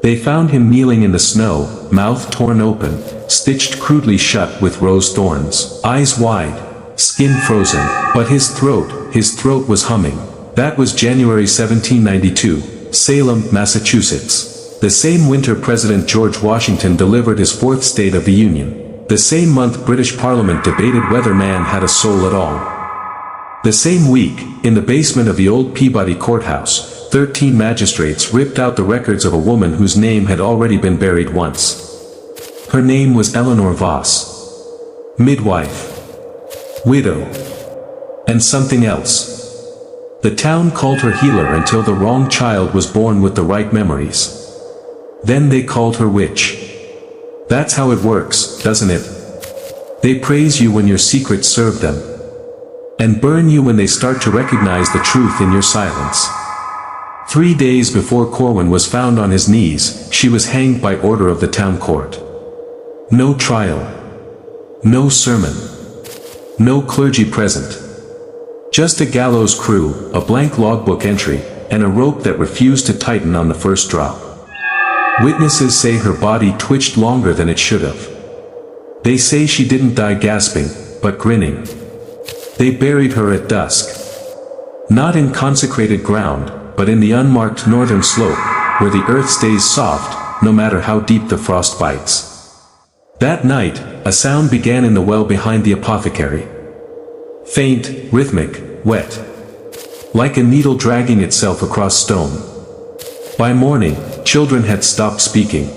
They found him kneeling in the snow, mouth torn open, stitched crudely shut with rose thorns, eyes wide, skin frozen, but his throat was humming. That was January 1792, Salem, Massachusetts. The same winter President George Washington delivered his fourth State of the Union. The same month British Parliament debated whether man had a soul at all. The same week, in the basement of the old Peabody Courthouse, 13 magistrates ripped out the records of a woman whose name had already been buried once. Her name was Eleanor Voss. Midwife. Widow. And something else. The town called her healer until the wrong child was born with the right memories. Then they called her witch. That's how it works, doesn't it? They praise you when your secrets serve them, and burn you when they start to recognize the truth in your silence. 3 days before Corwin was found on his knees, she was hanged by order of the town court. No trial. No sermon. No clergy present. Just a gallows crew, a blank logbook entry, and a rope that refused to tighten on the first drop. Witnesses say her body twitched longer than it should have. They say she didn't die gasping, but grinning. They buried her at dusk. Not in consecrated ground, but in the unmarked northern slope, where the earth stays soft, no matter how deep the frost bites. That night, a sound began in the well behind the apothecary. Faint, rhythmic, wet. Like a needle dragging itself across stone. By morning, children had stopped speaking.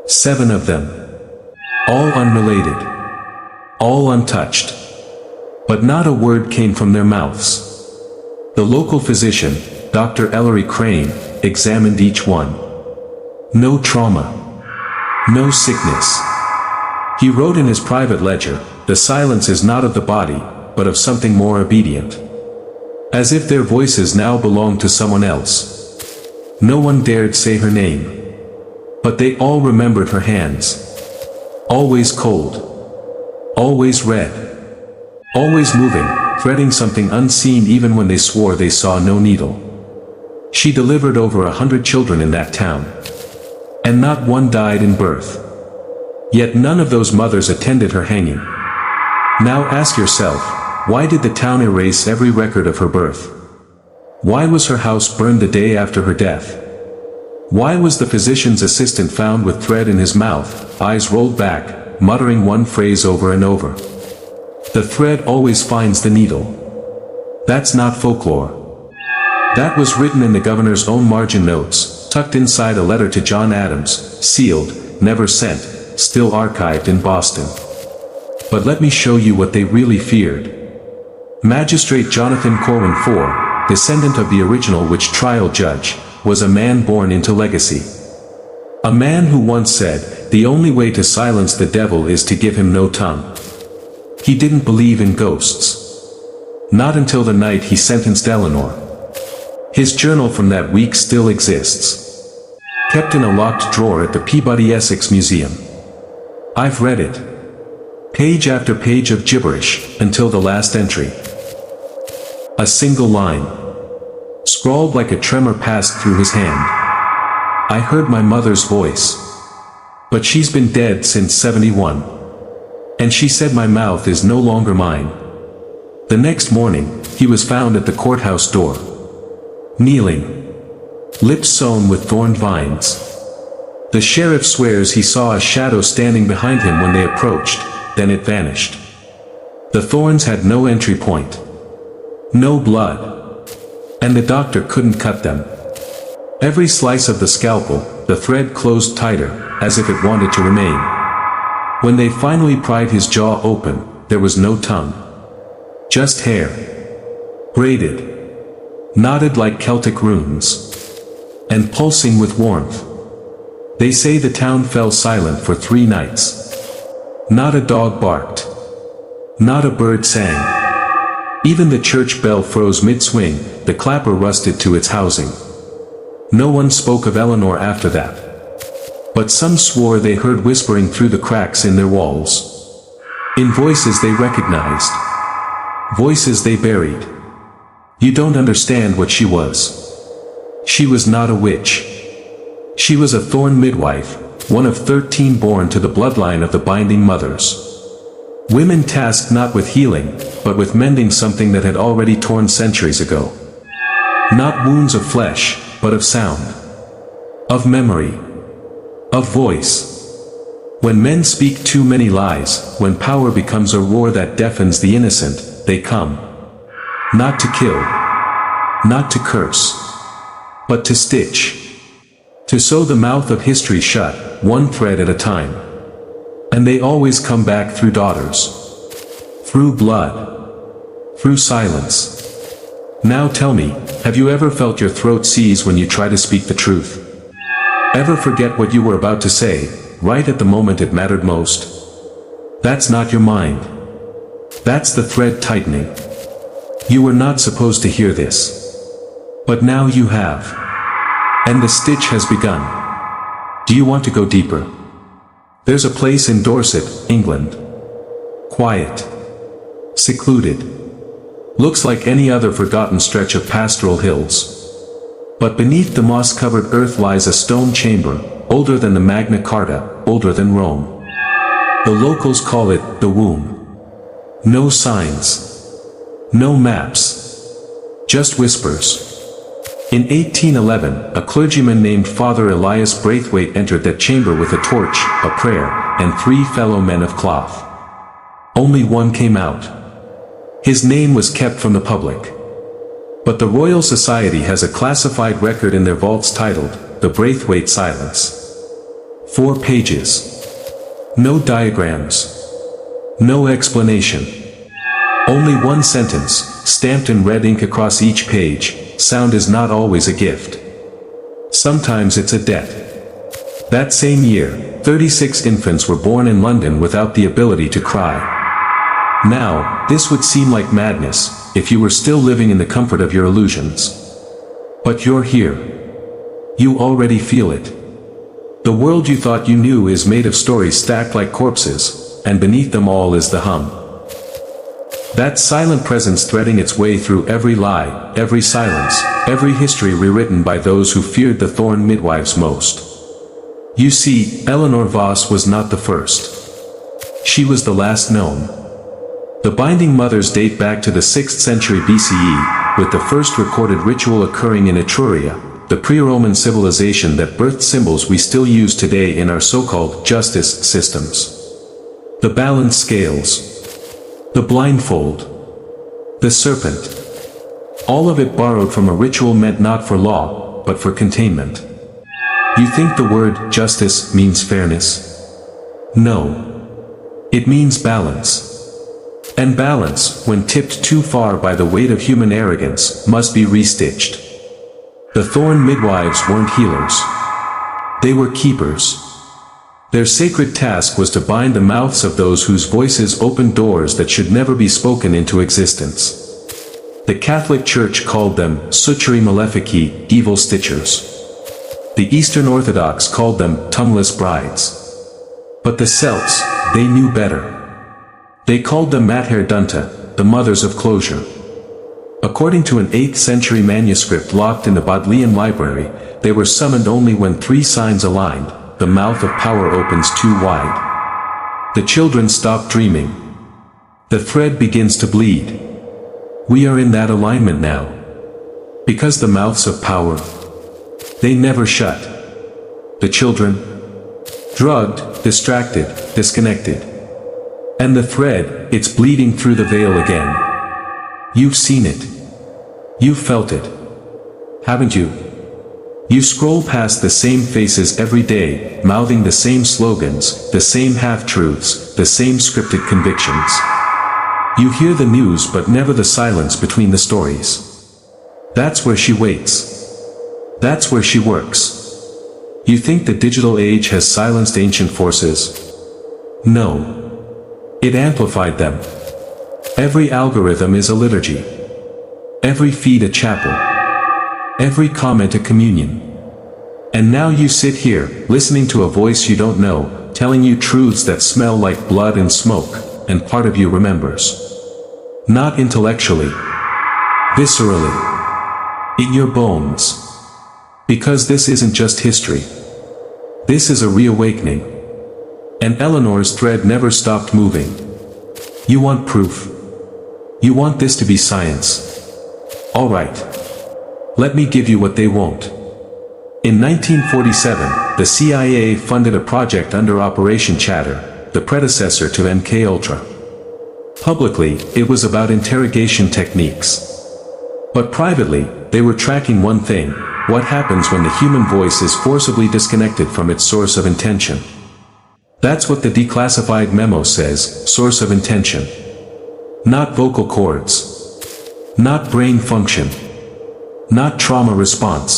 7 of them. All unrelated. All untouched. But not a word came from their mouths. The local physician, Dr. Ellery Crane, examined each one. No trauma. No sickness. He wrote in his private ledger, the silence is not of the body, but of something more obedient. As if their voices now belonged to someone else. No one dared say her name. But they all remembered her hands. Always cold. Always red. Always moving, threading something unseen even when they swore they saw no needle. She delivered over 100 children in that town. And not one died in birth. Yet none of those mothers attended her hanging. Now ask yourself, why did the town erase every record of her birth? Why was her house burned the day after her death? Why was the physician's assistant found with thread in his mouth, eyes rolled back, muttering one phrase over and over? The thread always finds the needle. That's not folklore. That was written in the governor's own margin notes, tucked inside a letter to John Adams, sealed, never sent, still archived in Boston. But let me show you what they really feared. Magistrate Jonathan Corwin IV, descendant of the original witch trial judge, was a man born into legacy. A man who once said, the only way to silence the devil is to give him no tongue. He didn't believe in ghosts. Not until the night he sentenced Eleanor. His journal from that week still exists. Kept in a locked drawer at the Peabody Essex Museum. I've read it. Page after page of gibberish, until the last entry. A single line. Scrawled like a tremor passed through his hand. I heard my mother's voice. But she's been dead since 71. And she said my mouth is no longer mine. The next morning, he was found at the courthouse door. Kneeling. Lips sewn with thorn vines. The sheriff swears he saw a shadow standing behind him when they approached, then it vanished. The thorns had no entry point. No blood. And the doctor couldn't cut them. Every slice of the scalpel, the thread closed tighter, as if it wanted to remain. When they finally pried his jaw open, there was no tongue. Just hair. Braided. Knotted like Celtic runes. And pulsing with warmth. They say the town fell silent for 3 nights. Not a dog barked. Not a bird sang. Even the church bell froze mid-swing, the clapper rusted to its housing. No one spoke of Eleanor after that. But some swore they heard whispering through the cracks in their walls. In voices they recognized. Voices they buried. You don't understand what she was. She was not a witch. She was a Thorn midwife, one of 13 born to the bloodline of the binding mothers. Women tasked not with healing, but with mending something that had already torn centuries ago. Not wounds of flesh, but of sound. Of memory. Of voice. When men speak too many lies, when power becomes a roar that deafens the innocent, they come. Not to kill. Not to curse. But to stitch. To sew the mouth of history shut, one thread at a time. And they always come back through daughters. Through blood. Through silence. Now tell me, have you ever felt your throat seize when you try to speak the truth? Ever forget what you were about to say, right at the moment it mattered most? That's not your mind. That's the thread tightening. You were not supposed to hear this. But now you have. And the stitch has begun. Do you want to go deeper? There's a place in Dorset, England. Quiet. Secluded. Looks like any other forgotten stretch of pastoral hills. But beneath the moss-covered earth lies a stone chamber, older than the Magna Carta, older than Rome. The locals call it the womb. No signs. No maps. Just whispers. In 1811, a clergyman named Father Elias Braithwaite entered that chamber with a torch, a prayer, and 3 fellow men of cloth. Only one came out. His name was kept from the public. But the Royal Society has a classified record in their vaults titled, The Braithwaite Silence. 4 pages. No diagrams. No explanation. Only one sentence, stamped in red ink across each page: sound is not always a gift. Sometimes it's a debt. That same year, 36 infants were born in London without the ability to cry. Now, this would seem like madness, if you were still living in the comfort of your illusions. But you're here. You already feel it. The world you thought you knew is made of stories stacked like corpses, and beneath them all is the hum. That silent presence threading its way through every lie, every silence, every history rewritten by those who feared the Thorn midwives most. You see, Eleanor Voss was not the first. She was the last known. The binding mothers date back to the 6th century BCE, with the first recorded ritual occurring in Etruria, the pre-Roman civilization that birthed symbols we still use today in our so-called justice systems. The balanced scales. The blindfold. The serpent. All of it borrowed from a ritual meant not for law, but for containment. You think the word justice means fairness? No. It means balance. And balance, when tipped too far by the weight of human arrogance, must be restitched. The Thorn midwives weren't healers. They were keepers. Their sacred task was to bind the mouths of those whose voices opened doors that should never be spoken into existence. The Catholic Church called them Suturæ Malefici, evil stitchers. The Eastern Orthodox called them tongueless brides. But the Celts, they knew better. They called them Mater Dunta, the mothers of closure. According to an 8th century manuscript locked in the Bodleian Library, they were summoned only when 3 signs aligned: the mouth of power opens too wide. The children stop dreaming. The thread begins to bleed. We are in that alignment now. Because the mouths of power, they never shut. The children, drugged, distracted, disconnected. And the thread, it's bleeding through the veil again. You've seen it. You've felt it. Haven't you? You scroll past the same faces every day, mouthing the same slogans, the same half-truths, the same scripted convictions. You hear the news but never the silence between the stories. That's where she waits. That's where she works. You think the digital age has silenced ancient forces? No. It amplified them. Every algorithm is a liturgy. Every feed a chapel. Every comment a communion. And now you sit here, listening to a voice you don't know, telling you truths that smell like blood and smoke, and part of you remembers. Not intellectually. Viscerally. In your bones. Because this isn't just history. This is a reawakening. And Eleanor's thread never stopped moving. You want proof. You want this to be science. All right. Let me give you what they won't. In 1947, the CIA funded a project under Operation Chatter, the predecessor to MKUltra. Publicly, it was about interrogation techniques. But privately, they were tracking one thing: what happens when the human voice is forcibly disconnected from its source of intention. That's what the declassified memo says: source of intention. Not vocal cords. Not brain function. Not trauma response.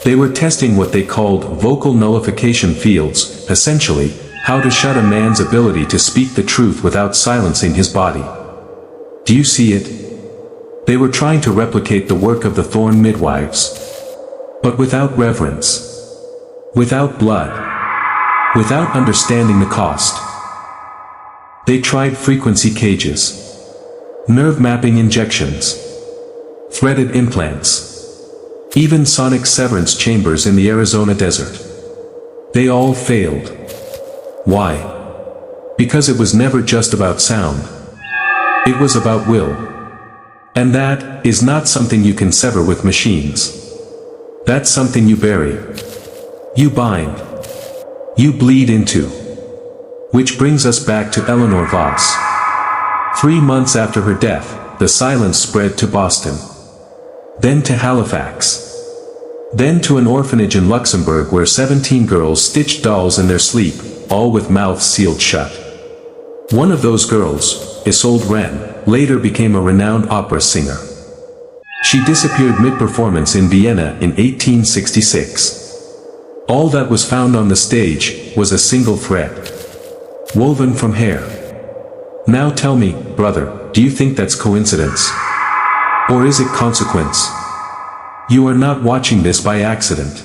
They were testing what they called vocal nullification fields, essentially, how to shut a man's ability to speak the truth without silencing his body. Do you see it? They were trying to replicate the work of the Thorn midwives. But without reverence. Without blood. Without understanding the cost. They tried frequency cages. Nerve mapping injections. Threaded implants. Even sonic severance chambers in the Arizona desert. They all failed. Why? Because it was never just about sound. It was about will. And that is not something you can sever with machines. That's something you bury. You bind. You bleed into. Which brings us back to Eleanor Voss. 3 months after her death, the silence spread to Boston. Then to Halifax. Then to an orphanage in Luxembourg where 17 girls stitched dolls in their sleep, all with mouths sealed shut. One of those girls, Isolde Wren, later became a renowned opera singer. She disappeared mid-performance in Vienna in 1866. All that was found on the stage was a single thread. Woven from hair. Now tell me, brother, do you think that's coincidence? Or is it consequence? You are not watching this by accident.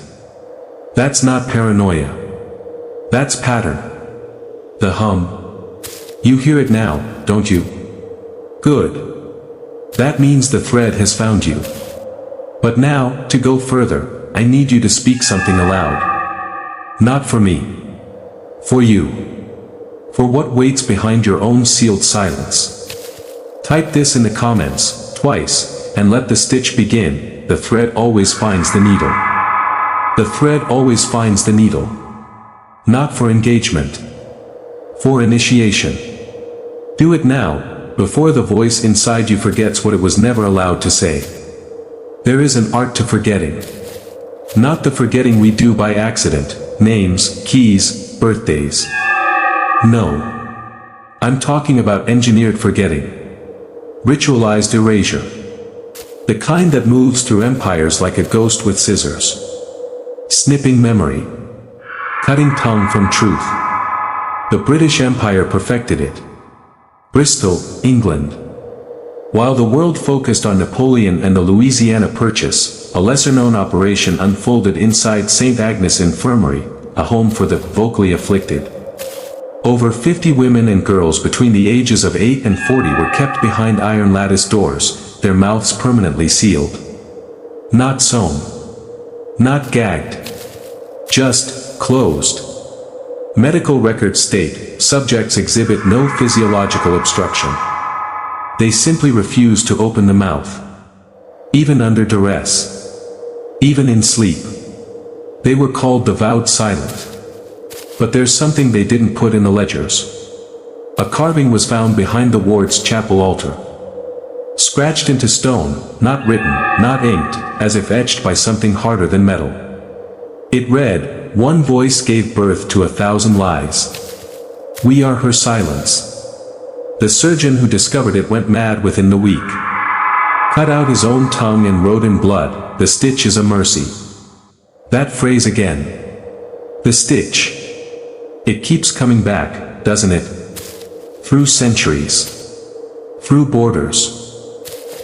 That's not paranoia. That's pattern. The hum. You hear it now, don't you? Good. That means the thread has found you. But now, to go further, I need you to speak something aloud. Not for me. For you. For what waits behind your own sealed silence. Type this in the comments, twice, and let the stitch begin. The thread always finds the needle. The thread always finds the needle. Not for engagement. For initiation. Do it now, before the voice inside you forgets what it was never allowed to say. There is an art to forgetting. Not the forgetting we do by accident, names, keys, birthdays. No. I'm talking about engineered forgetting. Ritualized erasure. The kind that moves through empires like a ghost with scissors. Snipping memory. Cutting tongue from truth. The British Empire perfected it. Bristol, England. While the world focused on Napoleon and the Louisiana Purchase, a lesser-known operation unfolded inside St. Agnes Infirmary, a home for the vocally afflicted. Over 50 women and girls between the ages of 8 and 40 were kept behind iron lattice doors, their mouths permanently sealed. Not sewn. Not gagged. Just closed. Medical records state, subjects exhibit no physiological obstruction. They simply refuse to open the mouth. Even under duress. Even in sleep. They were called the vowed silent. But there's something they didn't put in the ledgers. A carving was found behind the ward's chapel altar. Scratched into stone, not written, not inked, as if etched by something harder than metal. It read, "One voice gave birth to 1,000 lies. We are her silence." The surgeon who discovered it went mad within the week. Cut out his own tongue and wrote in blood, "The stitch is a mercy." That phrase again. The stitch. It keeps coming back, doesn't it? Through centuries. Through borders.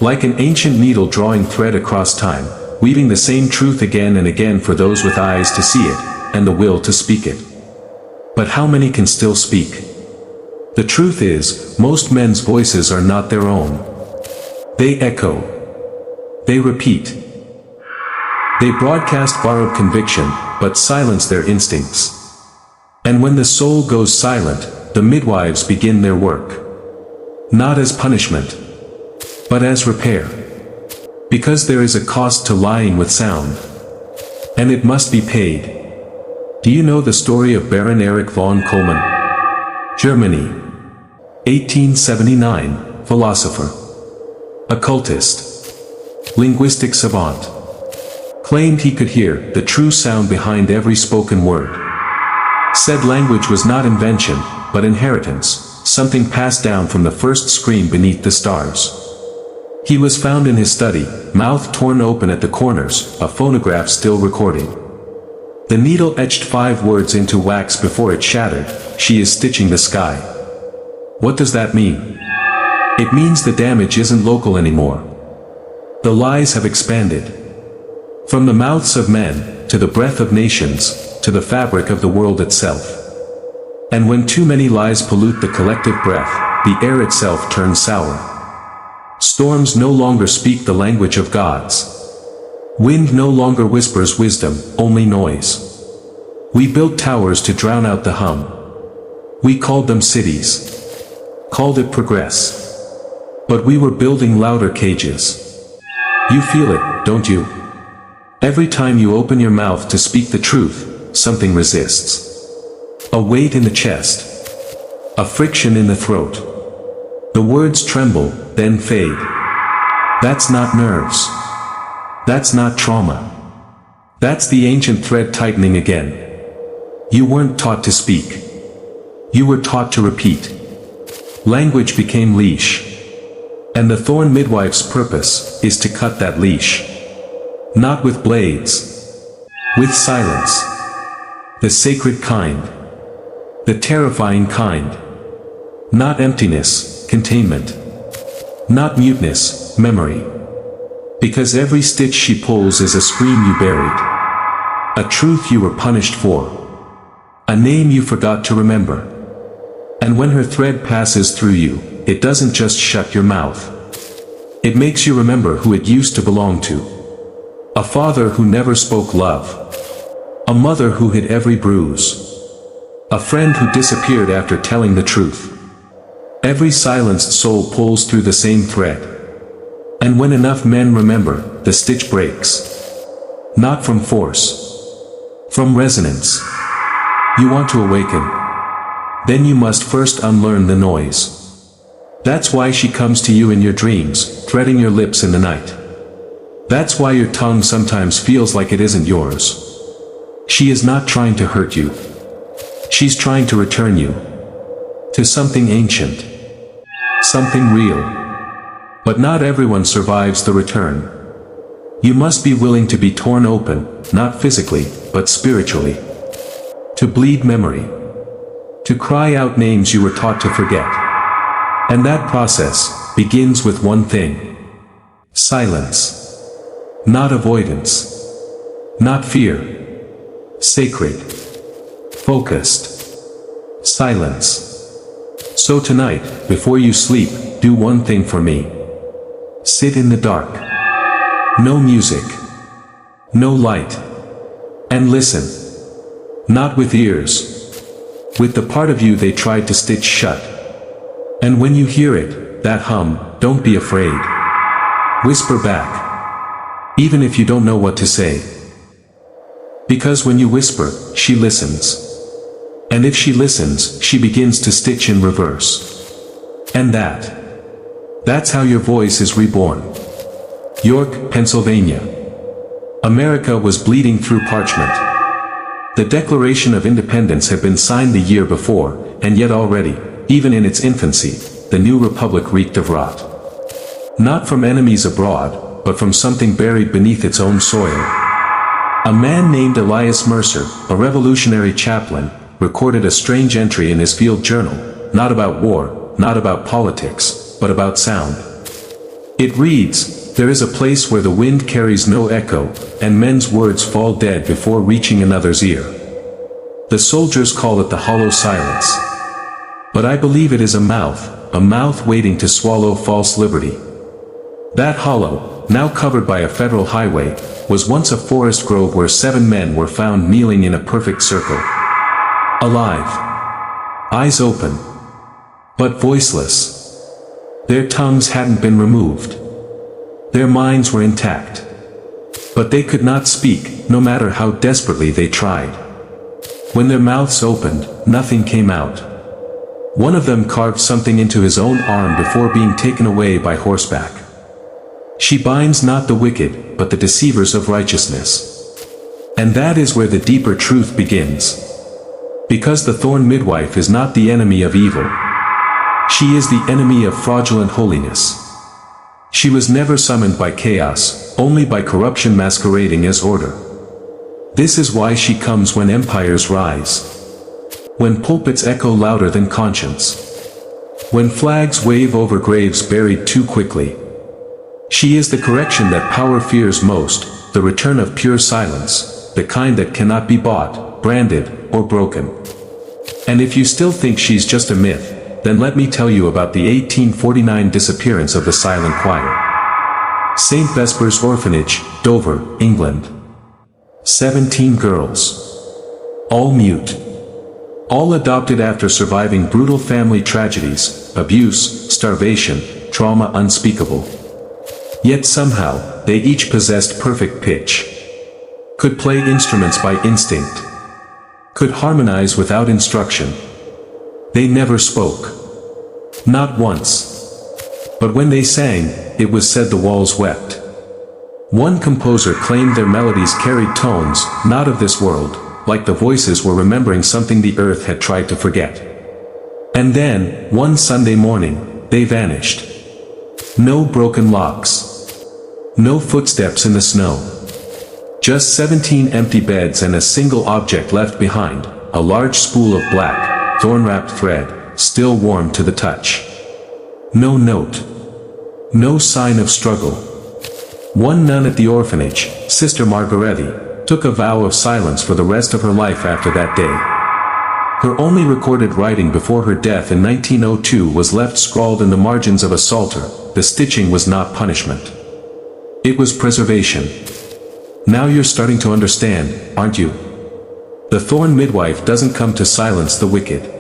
Like an ancient needle drawing thread across time, weaving the same truth again and again for those with eyes to see it, and the will to speak it. But how many can still speak? The truth is, most men's voices are not their own. They echo. They repeat. They broadcast borrowed conviction, but silence their instincts. And when the soul goes silent, the midwives begin their work. Not as punishment, but as repair. Because there is a cost to lying with sound. And it must be paid. Do you know the story of Baron Erich von Kohlmann? Germany. 1879, philosopher. Occultist. Linguistic savant. Claimed he could hear the true sound behind every spoken word. Said language was not invention, but inheritance, something passed down from the first scream beneath the stars. He was found in his study, mouth torn open at the corners, a phonograph still recording. The needle etched 5 words into wax before it shattered, "She is stitching the sky." What does that mean? It means the damage isn't local anymore. The lies have expanded. From the mouths of men, to the breath of nations, to the fabric of the world itself. And when too many lies pollute the collective breath, the air itself turns sour. Storms no longer speak the language of gods. Wind no longer whispers wisdom, only noise. We built towers to drown out the hum. We called them cities. Called it progress. But we were building louder cages. You feel it, don't you? Every time you open your mouth to speak the truth, something resists. A weight in the chest. A friction in the throat. The words tremble, then fade. That's not nerves. That's not trauma. That's the ancient thread tightening again. You weren't taught to speak. You were taught to repeat. Language became leash. And the Thorn midwife's purpose is to cut that leash. Not with blades. With silence. The sacred kind. The terrifying kind. Not emptiness, containment. Not muteness, memory. Because every stitch she pulls is a scream you buried. A truth you were punished for. A name you forgot to remember. And when her thread passes through you, it doesn't just shut your mouth. It makes you remember who it used to belong to. A father who never spoke love. A mother who hid every bruise. A friend who disappeared after telling the truth. Every silenced soul pulls through the same thread. And when enough men remember, the stitch breaks. Not from force. From resonance. You want to awaken. Then you must first unlearn the noise. That's why she comes to you in your dreams, threading your lips in the night. That's why your tongue sometimes feels like it isn't yours. She is not trying to hurt you. She's trying to return you to something ancient. Something real. But not everyone survives the return. You must be willing to be torn open, not physically, but spiritually. To bleed memory. To cry out names you were taught to forget. And that process begins with one thing. Silence. Not avoidance. Not fear. Sacred. Focused. Silence. So tonight, before you sleep, do one thing for me. Sit in the dark. No music. No light. And listen. Not with ears. With the part of you they tried to stitch shut. And when you hear it, that hum, don't be afraid. Whisper back. Even if you don't know what to say. Because when you whisper, she listens. And if she listens, she begins to stitch in reverse. And that's how your voice is reborn. York, Pennsylvania. America was bleeding through parchment. The Declaration of Independence had been signed the year before, and yet already, even in its infancy, the new republic reeked of rot. Not from enemies abroad, but from something buried beneath its own soil. A man named Elias Mercer, a revolutionary chaplain, recorded a strange entry in his field journal, not about war, not about politics, but about sound. It reads, "There is a place where the wind carries no echo, and men's words fall dead before reaching another's ear. The soldiers call it the hollow silence. But I believe it is a mouth waiting to swallow false liberty. That hollow, now covered by a federal highway, was once a forest grove where 7 men were found kneeling in a perfect circle. Alive. Eyes open. But voiceless. Their tongues hadn't been removed. Their minds were intact. But they could not speak, no matter how desperately they tried. When their mouths opened, nothing came out. One of them carved something into his own arm before being taken away by horseback. She binds not the wicked, but the deceivers of righteousness. And that is where the deeper truth begins. Because the Thorn Midwife is not the enemy of evil. She is the enemy of fraudulent holiness. She was never summoned by chaos, only by corruption masquerading as order. This is why she comes when empires rise. When pulpits echo louder than conscience. When flags wave over graves buried too quickly. She is the correction that power fears most, the return of pure silence, the kind that cannot be bought, branded, or broken. And if you still think she's just a myth, then let me tell you about the 1849 disappearance of the silent choir. St. Vesper's Orphanage, Dover, England. 17 girls. All mute. All adopted after surviving brutal family tragedies, abuse, starvation, trauma unspeakable. Yet somehow, they each possessed perfect pitch. Could play instruments by instinct. Could harmonize without instruction. They never spoke. Not once. But when they sang, it was said the walls wept. One composer claimed their melodies carried tones, not of this world, like the voices were remembering something the earth had tried to forget. And then, one Sunday morning, they vanished. No broken locks. No footsteps in the snow. Just 17 empty beds and a single object left behind, a large spool of black, thorn-wrapped thread, still warm to the touch. No note. No sign of struggle. One nun at the orphanage, Sister Margaretti, took a vow of silence for the rest of her life after that day. Her only recorded writing before her death in 1902 was left scrawled in the margins of a psalter. The stitching was not punishment. It was preservation. Now you're starting to understand, aren't you? The Thorn Midwife doesn't come to silence the wicked.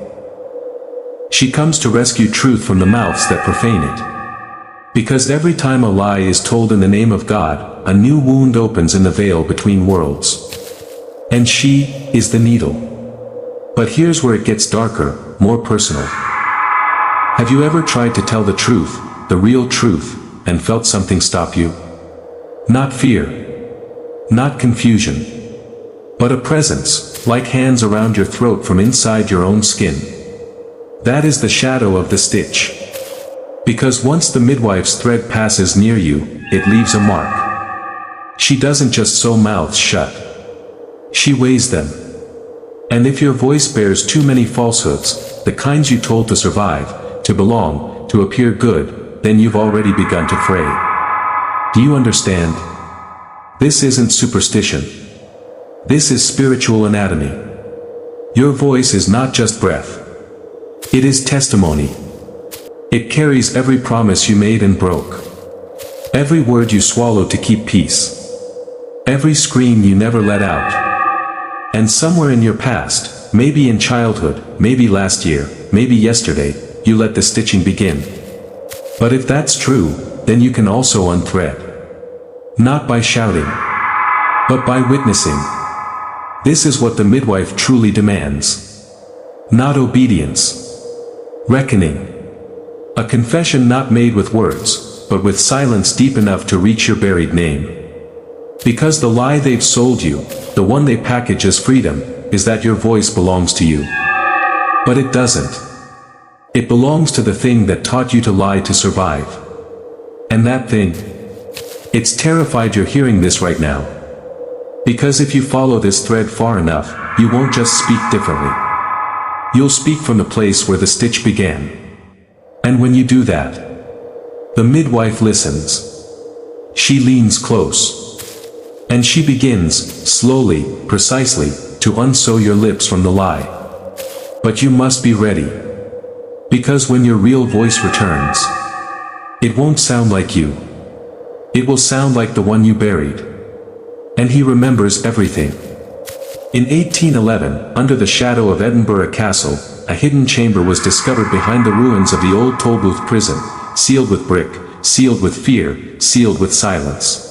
She comes to rescue truth from the mouths that profane it. Because every time a lie is told in the name of God, a new wound opens in the veil between worlds. And she is the needle. But here's where it gets darker, more personal. Have you ever tried to tell the truth, the real truth, and felt something stop you? Not fear. Not confusion. But a presence, like hands around your throat from inside your own skin. That is the shadow of the stitch. Because once the midwife's thread passes near you, it leaves a mark. She doesn't just sew mouths shut. She weighs them. And if your voice bears too many falsehoods, the kinds you told to survive, to belong, to appear good, then you've already begun to fray. Do you understand? This isn't superstition. This is spiritual anatomy. Your voice is not just breath. It is testimony. It carries every promise you made and broke. Every word you swallowed to keep peace. Every scream you never let out. And somewhere in your past, maybe in childhood, maybe last year, maybe yesterday, you let the stitching begin. But if that's true, then you can also unthread. Not by shouting, but by witnessing. This is what the midwife truly demands. Not obedience. Reckoning. A confession not made with words, but with silence deep enough to reach your buried name. Because the lie they've sold you, the one they package as freedom, is that your voice belongs to you. But it doesn't. It belongs to the thing that taught you to lie to survive. And that thing? It's terrified you're hearing this right now. Because if you follow this thread far enough, you won't just speak differently. You'll speak from the place where the stitch began. And when you do that, the midwife listens. She leans close. And she begins, slowly, precisely, to unsew your lips from the lie. But you must be ready. Because when your real voice returns, it won't sound like you. It will sound like the one you buried. And he remembers everything. In 1811, under the shadow of Edinburgh Castle, a hidden chamber was discovered behind the ruins of the old Tolbooth prison, sealed with brick, sealed with fear, sealed with silence.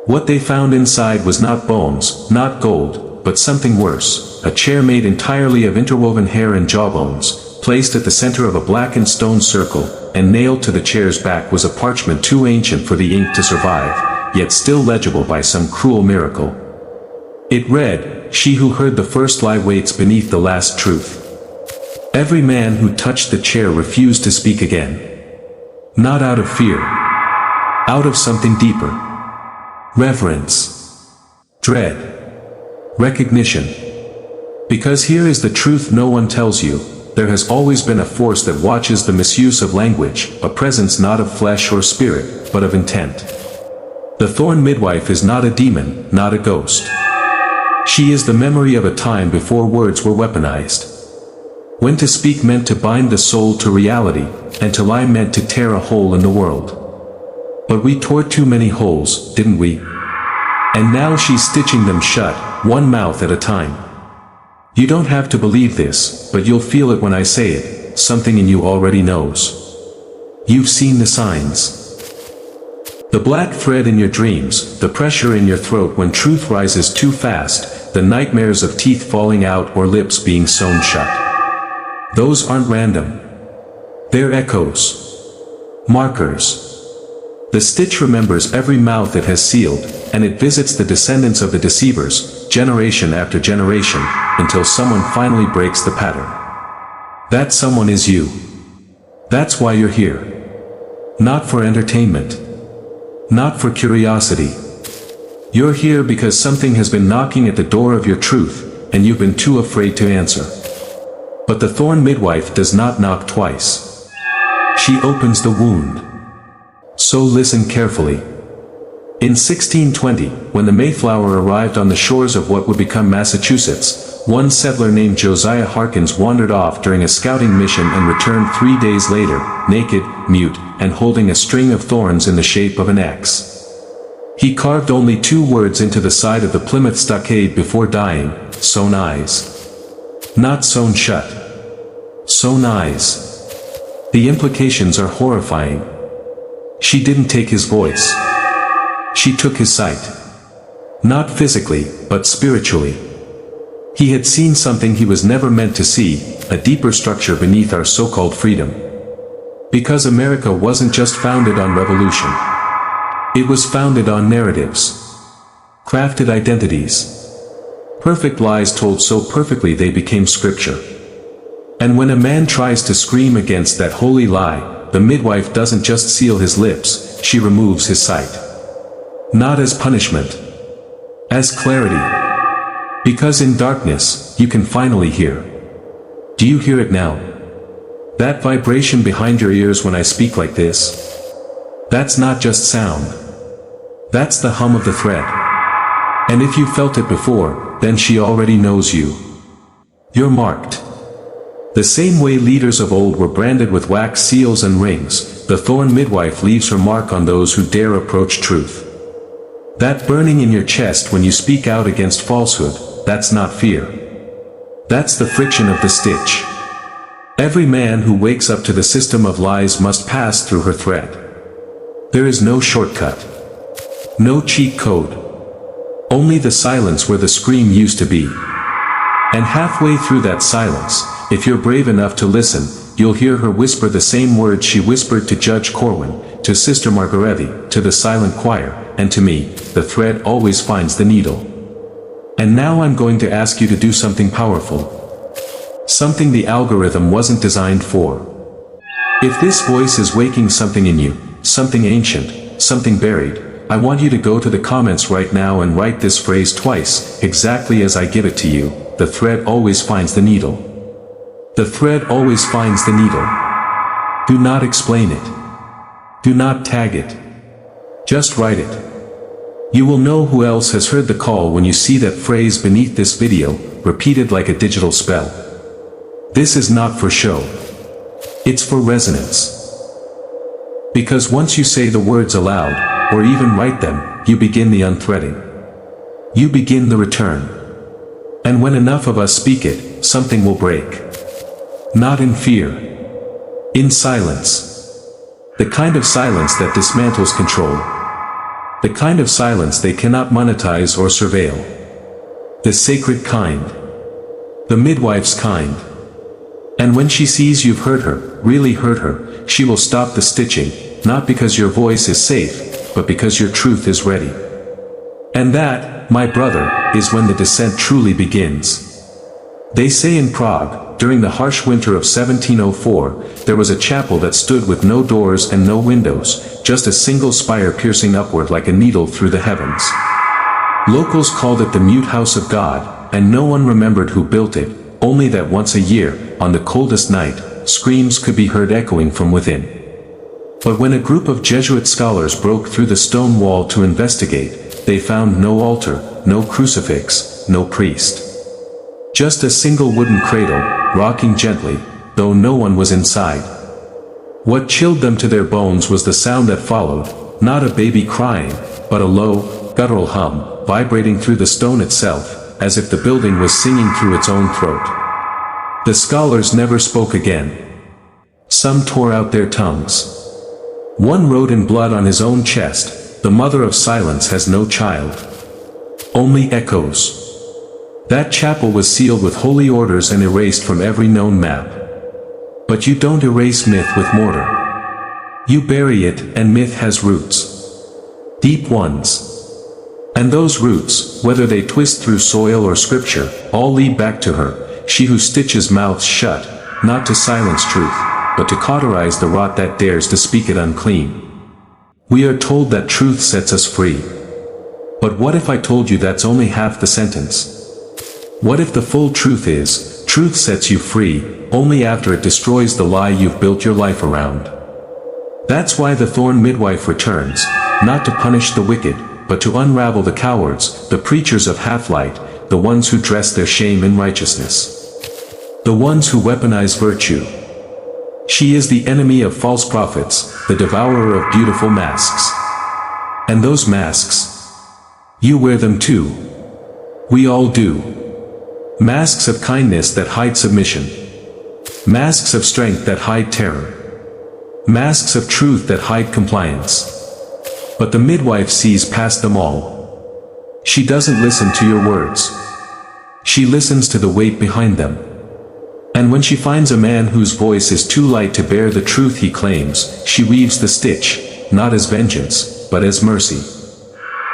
What they found inside was not bones, not gold, but something worse, a chair made entirely of interwoven hair and jawbones, placed at the center of a blackened stone circle, and nailed to the chair's back was a parchment too ancient for the ink to survive, yet still legible by some cruel miracle. It read, "She who heard the first lie waits beneath the last truth." Every man who touched the chair refused to speak again. Not out of fear. Out of something deeper. Reverence. Dread. Recognition. Because here is the truth no one tells you. There has always been a force that watches the misuse of language, a presence not of flesh or spirit, but of intent. The Thorn midwife is not a demon, not a ghost. She is the memory of a time before words were weaponized. When to speak meant to bind the soul to reality, and to lie meant to tear a hole in the world. But we tore too many holes, didn't we? And now she's stitching them shut, one mouth at a time. You don't have to believe this, but you'll feel it when I say it, something in you already knows. You've seen the signs. The black thread in your dreams, the pressure in your throat when truth rises too fast, the nightmares of teeth falling out or lips being sewn shut. Those aren't random. They're echoes. Markers. The stitch remembers every mouth it has sealed, and it visits the descendants of the deceivers, generation after generation, until someone finally breaks the pattern. That someone is you. That's why you're here. Not for entertainment. Not for curiosity. You're here because something has been knocking at the door of your truth, and you've been too afraid to answer. But the Thorn midwife does not knock twice. She opens the wound. So listen carefully. In 1620, when the Mayflower arrived on the shores of what would become Massachusetts, one settler named Josiah Harkins wandered off during a scouting mission and returned 3 days later, naked, mute, and holding a string of thorns in the shape of an X. He carved only 2 words into the side of the Plymouth stockade before dying: sewn eyes. Not sewn shut. Sewn eyes. The implications are horrifying. She didn't take his voice. She took his sight. Not physically, but spiritually. He had seen something he was never meant to see, a deeper structure beneath our so-called freedom. Because America wasn't just founded on revolution. It was founded on narratives. Crafted identities. Perfect lies told so perfectly they became scripture. And when a man tries to scream against that holy lie, the midwife doesn't just seal his lips, she removes his sight. Not as punishment. As clarity. Because in darkness, you can finally hear. Do you hear it now? That vibration behind your ears when I speak like this? That's not just sound. That's the hum of the thread. And if you felt it before, then she already knows you. You're marked. The same way leaders of old were branded with wax seals and rings, the Thorn midwife leaves her mark on those who dare approach truth. That burning in your chest when you speak out against falsehood, that's not fear. That's the friction of the stitch. Every man who wakes up to the system of lies must pass through her thread. There is no shortcut. No cheat code. Only the silence where the scream used to be. And halfway through that silence, if you're brave enough to listen, you'll hear her whisper the same words she whispered to Judge Corwin, to Sister Margaretti, to the silent choir, and to me: the thread always finds the needle. And now I'm going to ask you to do something powerful. Something the algorithm wasn't designed for. If this voice is waking something in you, something ancient, something buried, I want you to go to the comments right now and write this phrase twice, exactly as I give it to you: the thread always finds the needle. The thread always finds the needle. Do not explain it. Do not tag it. Just write it. You will know who else has heard the call when you see that phrase beneath this video, repeated like a digital spell. This is not for show. It's for resonance. Because once you say the words aloud, or even write them, you begin the unthreading. You begin the return. And when enough of us speak it, something will break. Not in fear. In silence. The kind of silence that dismantles control. The kind of silence they cannot monetize or surveil. The sacred kind. The midwife's kind. And when she sees you've hurt her, really hurt her, she will stop the stitching, not because your voice is safe, but because your truth is ready. And that, my brother, is when the descent truly begins. They say in Prague, during the harsh winter of 1704, there was a chapel that stood with no doors and no windows, just a single spire piercing upward like a needle through the heavens. Locals called it the mute house of God, and no one remembered who built it, only that once a year, on the coldest night, screams could be heard echoing from within. But when a group of Jesuit scholars broke through the stone wall to investigate, they found no altar, no crucifix, no priest. Just a single wooden cradle, rocking gently, though no one was inside. What chilled them to their bones was the sound that followed, not a baby crying, but a low, guttural hum, vibrating through the stone itself, as if the building was singing through its own throat. The scholars never spoke again. Some tore out their tongues. One wrote in blood on his own chest, "The mother of silence has no child. Only echoes." That chapel was sealed with holy orders and erased from every known map. But you don't erase myth with mortar. You bury it, and myth has roots. Deep ones. And those roots, whether they twist through soil or scripture, all lead back to her, she who stitches mouths shut, not to silence truth, but to cauterize the rot that dares to speak it unclean. We are told that truth sets us free. But what if I told you that's only half the sentence? What if the full truth is, truth sets you free, only after it destroys the lie you've built your life around? That's why the Thorn midwife returns, not to punish the wicked, but to unravel the cowards, the preachers of half-light, the ones who dress their shame in righteousness. The ones who weaponize virtue. She is the enemy of false prophets, the devourer of beautiful masks. And those masks, you wear them too. We all do. Masks of kindness that hide submission. Masks of strength that hide terror. Masks of truth that hide compliance. But the midwife sees past them all. She doesn't listen to your words. She listens to the weight behind them. And when she finds a man whose voice is too light to bear the truth he claims, she weaves the stitch, not as vengeance, but as mercy.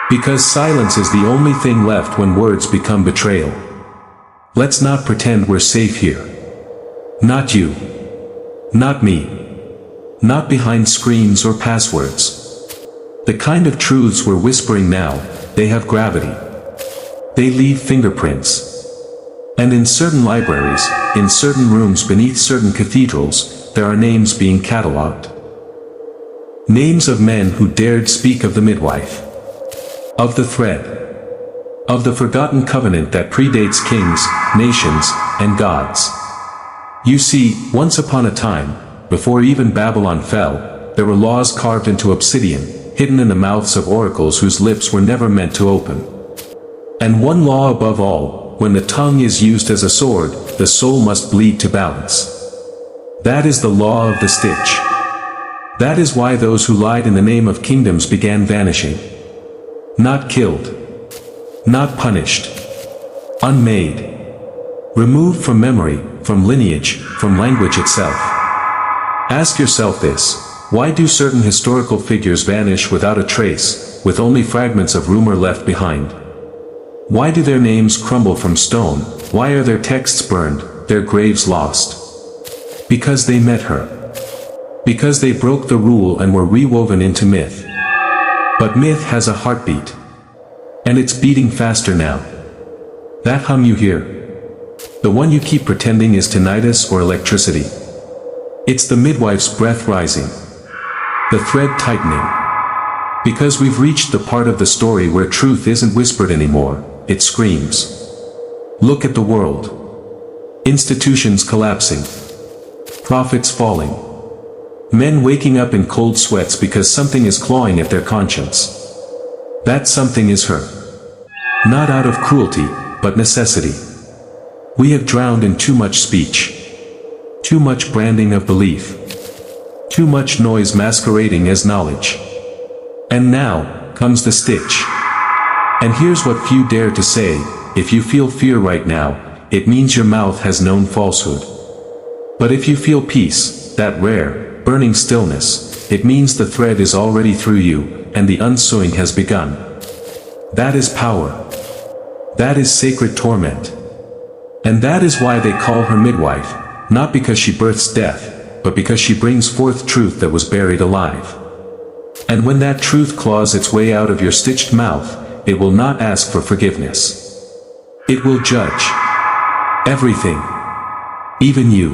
Because silence is the only thing left when words become betrayal. Let's not pretend we're safe here. Not you. Not me. Not behind screens or passwords. The kind of truths we're whispering now, they have gravity. They leave fingerprints. And in certain libraries, in certain rooms beneath certain cathedrals, there are names being catalogued. Names of men who dared speak of the midwife. Of the thread. Of the forgotten covenant that predates kings, nations, and gods. You see, once upon a time, before even Babylon fell, there were laws carved into obsidian, hidden in the mouths of oracles whose lips were never meant to open. And one law above all, when the tongue is used as a sword, the soul must bleed to balance. That is the law of the stitch. That is why those who lied in the name of kingdoms began vanishing. Not killed. Not punished. Unmade. Removed from memory, from lineage, from language itself. Ask yourself this: why do certain historical figures vanish without a trace, with only fragments of rumor left behind? Why do their names crumble from stone? Why are their texts burned, their graves lost? Because they met her. Because they broke the rule and were rewoven into myth. But myth has a heartbeat. And it's beating faster now. That hum you hear. The one you keep pretending is tinnitus or electricity. It's the midwife's breath rising. The thread tightening. Because we've reached the part of the story where truth isn't whispered anymore, it screams. Look at the world. Institutions collapsing. Prophets falling. Men waking up in cold sweats because something is clawing at their conscience. That something is her. Not out of cruelty, but necessity. We have drowned in too much speech. Too much branding of belief. Too much noise masquerading as knowledge. And now comes the stitch. And here's what few dare to say: if you feel fear right now, it means your mouth has known falsehood. But if you feel peace, that rare, burning stillness, it means the thread is already through you, and the unsewing has begun. That is power. That is sacred torment. And that is why they call her midwife, not because she births death, but because she brings forth truth that was buried alive. And when that truth claws its way out of your stitched mouth, it will not ask for forgiveness. It will judge everything, even you.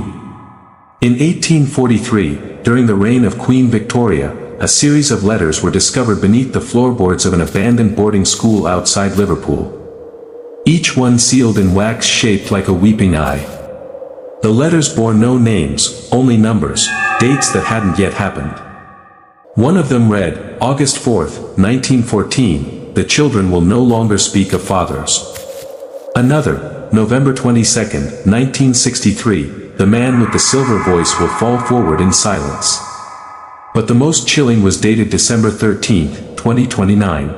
In 1843, during the reign of Queen Victoria, a series of letters were discovered beneath the floorboards of an abandoned boarding school outside Liverpool. Each one sealed in wax shaped like a weeping eye. The letters bore no names, only numbers, dates that hadn't yet happened. One of them read, August 4th, 1914, the children will no longer speak of fathers. Another, November 22nd, 1963, the man with the silver voice will fall forward in silence. But the most chilling was dated December 13th, 2029.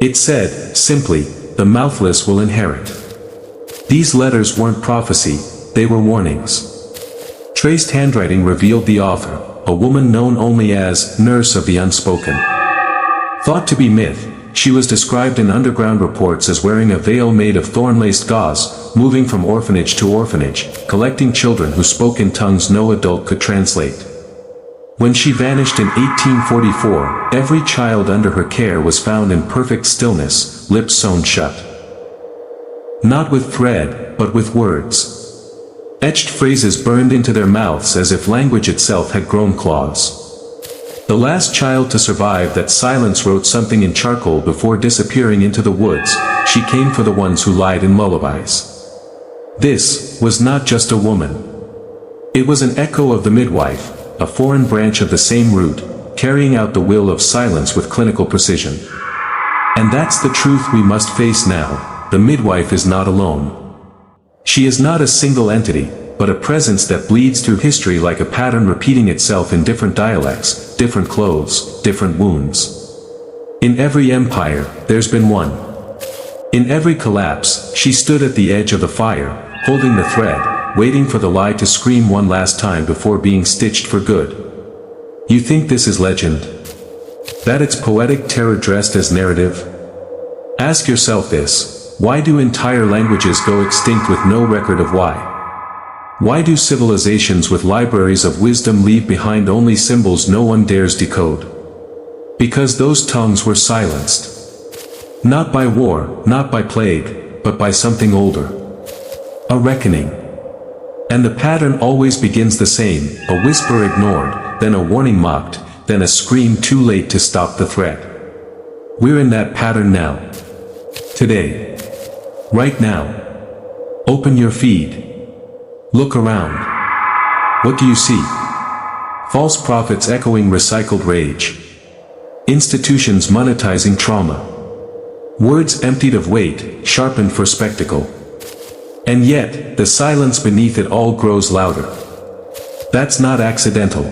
It said, simply, the mouthless will inherit. These letters weren't prophecy, they were warnings. Traced handwriting revealed the author, a woman known only as Nurse of the Unspoken. Thought to be myth, she was described in underground reports as wearing a veil made of thorn-laced gauze, moving from orphanage to orphanage, collecting children who spoke in tongues no adult could translate. When she vanished in 1844, every child under her care was found in perfect stillness, lips sewn shut. Not with thread, but with words. Etched phrases burned into their mouths as if language itself had grown claws. The last child to survive that silence wrote something in charcoal before disappearing into the woods. She came for the ones who lied in lullabies. This was not just a woman. It was an echo of the midwife, a foreign branch of the same root, carrying out the will of silence with clinical precision. And that's the truth we must face now: the midwife is not alone. She is not a single entity, but a presence that bleeds through history like a pattern repeating itself in different dialects, different clothes, different wounds. In every empire, there's been one. In every collapse, she stood at the edge of the fire, holding the thread, waiting for the lie to scream one last time before being stitched for good. You think this is legend? That it's poetic terror dressed as narrative? Ask yourself this: why do entire languages go extinct with no record of why? Why do civilizations with libraries of wisdom leave behind only symbols no one dares decode? Because those tongues were silenced. Not by war, not by plague, but by something older. A reckoning. And the pattern always begins the same: a whisper ignored, then a warning mocked, then a scream too late to stop the threat. We're in that pattern now. Today. Right now. Open your feed. Look around. What do you see? False prophets echoing recycled rage. Institutions monetizing trauma. Words emptied of weight, sharpened for spectacle. And yet, the silence beneath it all grows louder. That's not accidental.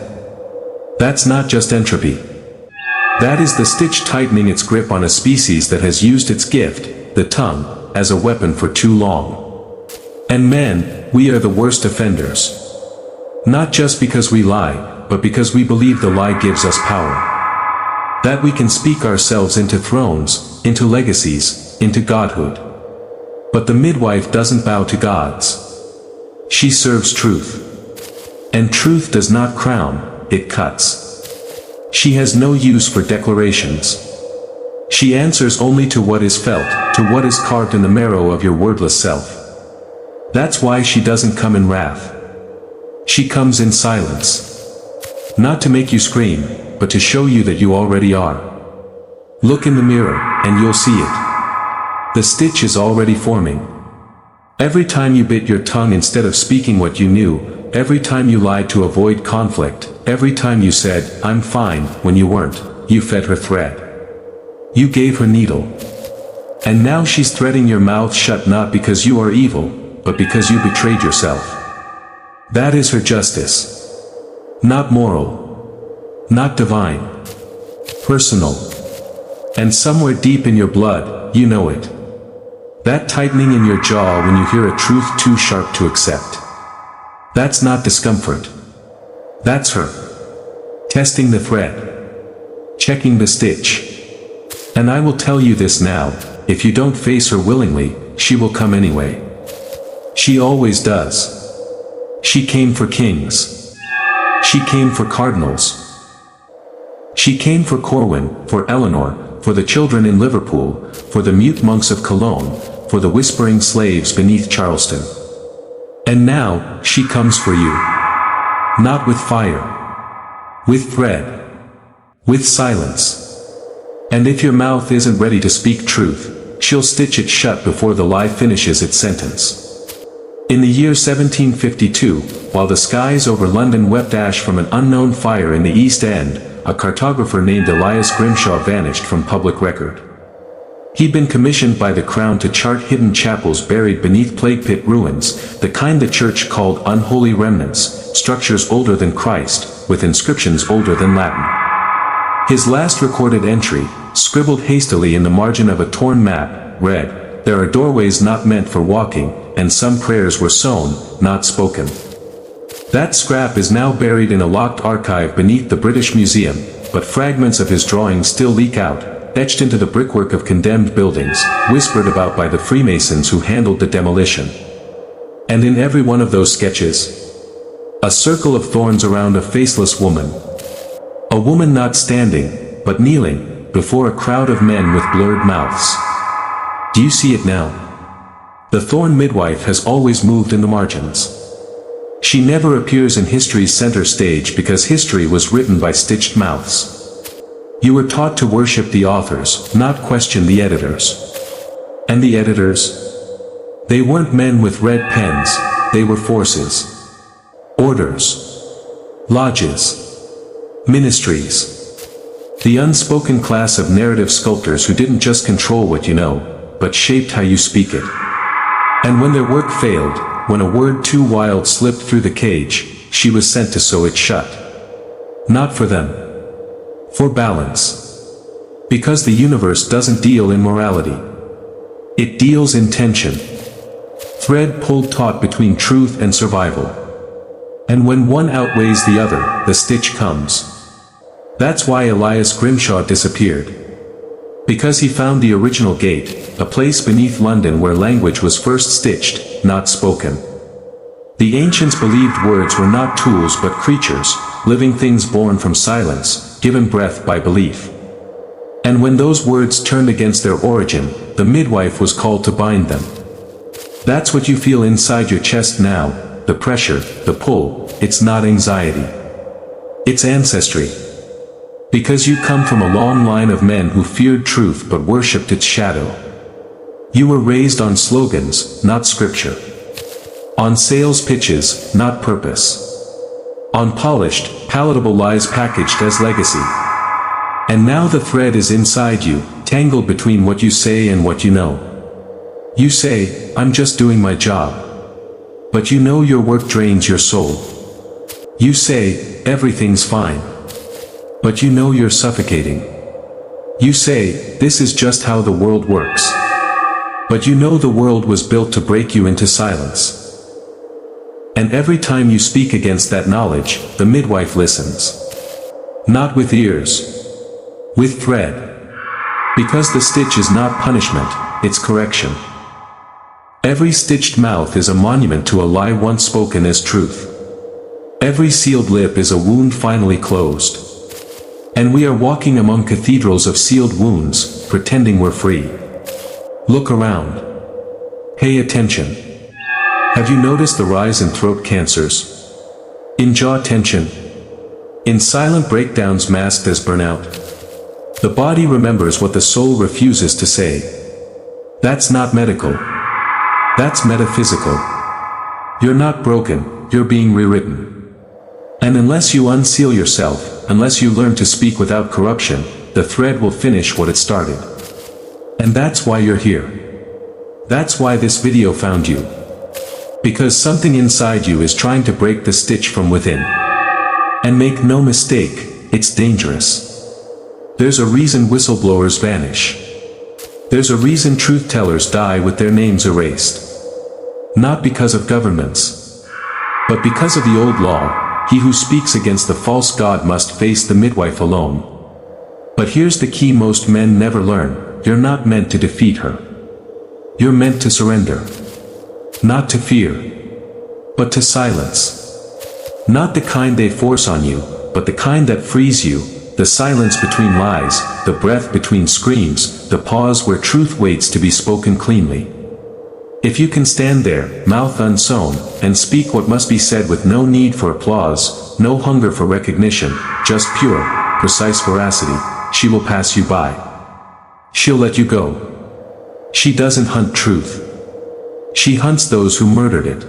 That's not just entropy. That is the stitch tightening its grip on a species that has used its gift, the tongue, as a weapon for too long. And men, we are the worst offenders. Not just because we lie, but because we believe the lie gives us power. That we can speak ourselves into thrones, into legacies, into godhood. But the midwife doesn't bow to gods. She serves truth. And truth does not crown, it cuts. She has no use for declarations. She answers only to what is felt, to what is carved in the marrow of your wordless self. That's why she doesn't come in wrath. She comes in silence. Not to make you scream, but to show you that you already are. Look in the mirror, and you'll see it. The stitch is already forming. Every time you bit your tongue instead of speaking what you knew, every time you lied to avoid conflict, every time you said, "I'm fine," when you weren't, you fed her thread. You gave her needle. And now she's threading your mouth shut not because you are evil, but because you betrayed yourself. That is her justice. Not moral. Not divine. Personal. And somewhere deep in your blood, you know it. That tightening in your jaw when you hear a truth too sharp to accept. That's not discomfort. That's her. Testing the thread. Checking the stitch. And I will tell you this now, if you don't face her willingly, she will come anyway. She always does. She came for kings. She came for cardinals. She came for Corwin, for Eleanor, for the children in Liverpool, for the mute monks of Cologne, for the whispering slaves beneath Charleston. And now, she comes for you. Not with fire. With thread. With silence. And if your mouth isn't ready to speak truth, she'll stitch it shut before the lie finishes its sentence. In the year 1752, while the skies over London wept ash from an unknown fire in the East End, a cartographer named Elias Grimshaw vanished from public record. He'd been commissioned by the Crown to chart hidden chapels buried beneath plague pit ruins, the kind the Church called unholy remnants, structures older than Christ, with inscriptions older than Latin. His last recorded entry, scribbled hastily in the margin of a torn map, read, "There are doorways not meant for walking, and some prayers were sewn, not spoken." That scrap is now buried in a locked archive beneath the British Museum, but fragments of his drawings still leak out, etched into the brickwork of condemned buildings, whispered about by the Freemasons who handled the demolition. And in every one of those sketches, a circle of thorns around a faceless woman. A woman not standing, but kneeling, before a crowd of men with blurred mouths. Do you see it now? The Thorn midwife has always moved in the margins. She never appears in history's center stage because history was written by stitched mouths. You were taught to worship the authors, not question the editors. And the editors? They weren't men with red pens, they were forces. Orders. Lodges. Ministries. The unspoken class of narrative sculptors who didn't just control what you know, but shaped how you speak it. And when their work failed, when a word too wild slipped through the cage, she was sent to sew it shut. Not for them. For balance. Because the universe doesn't deal in morality. It deals in tension. Thread pulled taut between truth and survival. And when one outweighs the other, the stitch comes. That's why Elias Grimshaw disappeared. Because he found the original gate, a place beneath London where language was first stitched, not spoken. The ancients believed words were not tools but creatures, living things born from silence, given breath by belief. And when those words turned against their origin, the midwife was called to bind them. That's what you feel inside your chest now, the pressure, the pull. It's not anxiety. It's ancestry. Because you come from a long line of men who feared truth but worshipped its shadow. You were raised on slogans, not scripture. On sales pitches, not purpose. On polished, palatable lies packaged as legacy. And now the thread is inside you, tangled between what you say and what you know. You say, "I'm just doing my job." But you know your work drains your soul. You say, "Everything's fine." But you know you're suffocating. You say, "This is just how the world works." But you know the world was built to break you into silence. And every time you speak against that knowledge, the midwife listens. Not with ears. With thread. Because the stitch is not punishment, it's correction. Every stitched mouth is a monument to a lie once spoken as truth. Every sealed lip is a wound finally closed. And we are walking among cathedrals of sealed wounds, pretending we're free. Look around. Pay attention. Have you noticed the rise in throat cancers? In jaw tension? In silent breakdowns masked as burnout? The body remembers what the soul refuses to say. That's not medical. That's metaphysical. You're not broken, you're being rewritten. And unless you unseal yourself, unless you learn to speak without corruption, the thread will finish what it started. And that's why you're here. That's why this video found you. Because something inside you is trying to break the stitch from within. And make no mistake, it's dangerous. There's a reason whistleblowers vanish. There's a reason truth-tellers die with their names erased. Not because of governments, but because of the old law. He who speaks against the false god must face the midwife alone. But here's the key most men never learn: you're not meant to defeat her. You're meant to surrender. Not to fear, but to silence. Not the kind they force on you, but the kind that frees you. The silence between lies, the breath between screams, the pause where truth waits to be spoken cleanly. If you can stand there, mouth unsewn, and speak what must be said with no need for applause, no hunger for recognition, just pure, precise veracity, she will pass you by. She'll let you go. She doesn't hunt truth. She hunts those who murdered it.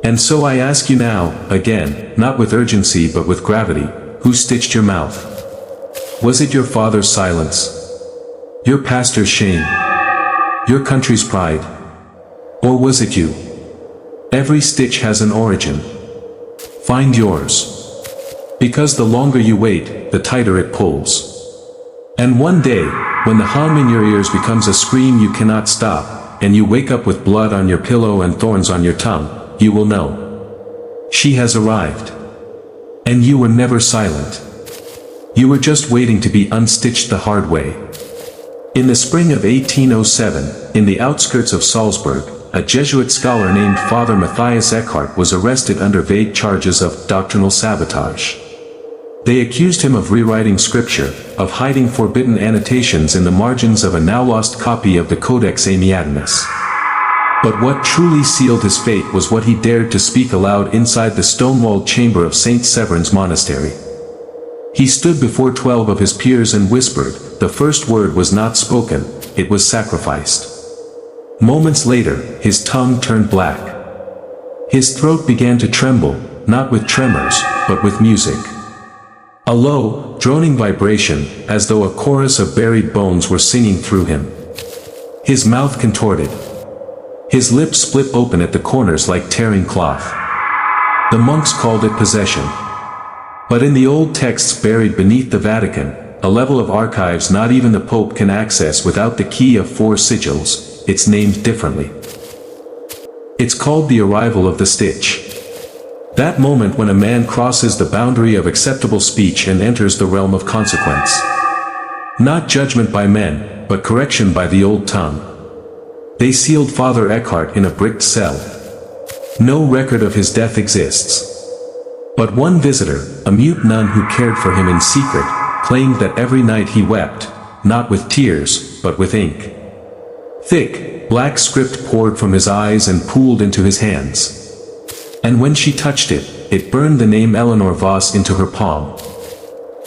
And so I ask you now, again, not with urgency but with gravity, who stitched your mouth? Was it your father's silence? Your pastor's shame? Your country's pride? Or was it you? Every stitch has an origin. Find yours. Because the longer you wait, the tighter it pulls. And one day, when the hum in your ears becomes a scream you cannot stop, and you wake up with blood on your pillow and thorns on your tongue, you will know. She has arrived. And you were never silent. You were just waiting to be unstitched the hard way. In the spring of 1807, in the outskirts of Salzburg, a Jesuit scholar named Father Matthias Eckhart was arrested under vague charges of doctrinal sabotage. They accused him of rewriting scripture, of hiding forbidden annotations in the margins of a now-lost copy of the Codex Amiatinus. But what truly sealed his fate was what he dared to speak aloud inside the stone-walled chamber of St. Severin's monastery. He stood before 12 of his peers and whispered. The first word was not spoken, it was sacrificed. Moments later, his tongue turned black. His throat began to tremble, not with tremors, but with music. A low, droning vibration, as though a chorus of buried bones were singing through him. His mouth contorted. His lips split open at the corners like tearing cloth. The monks called it possession. But in the old texts buried beneath the Vatican, a level of archives not even the Pope can access without the key of 4 sigils, it's named differently. It's called the arrival of the stitch. That moment when a man crosses the boundary of acceptable speech and enters the realm of consequence. Not judgment by men, but correction by the old tongue. They sealed Father Eckhart in a bricked cell. No record of his death exists. But one visitor, a mute nun who cared for him in secret, claimed that every night he wept, not with tears, but with ink. Thick, black script poured from his eyes and pooled into his hands. And when she touched it, it burned the name Eleanor Voss into her palm.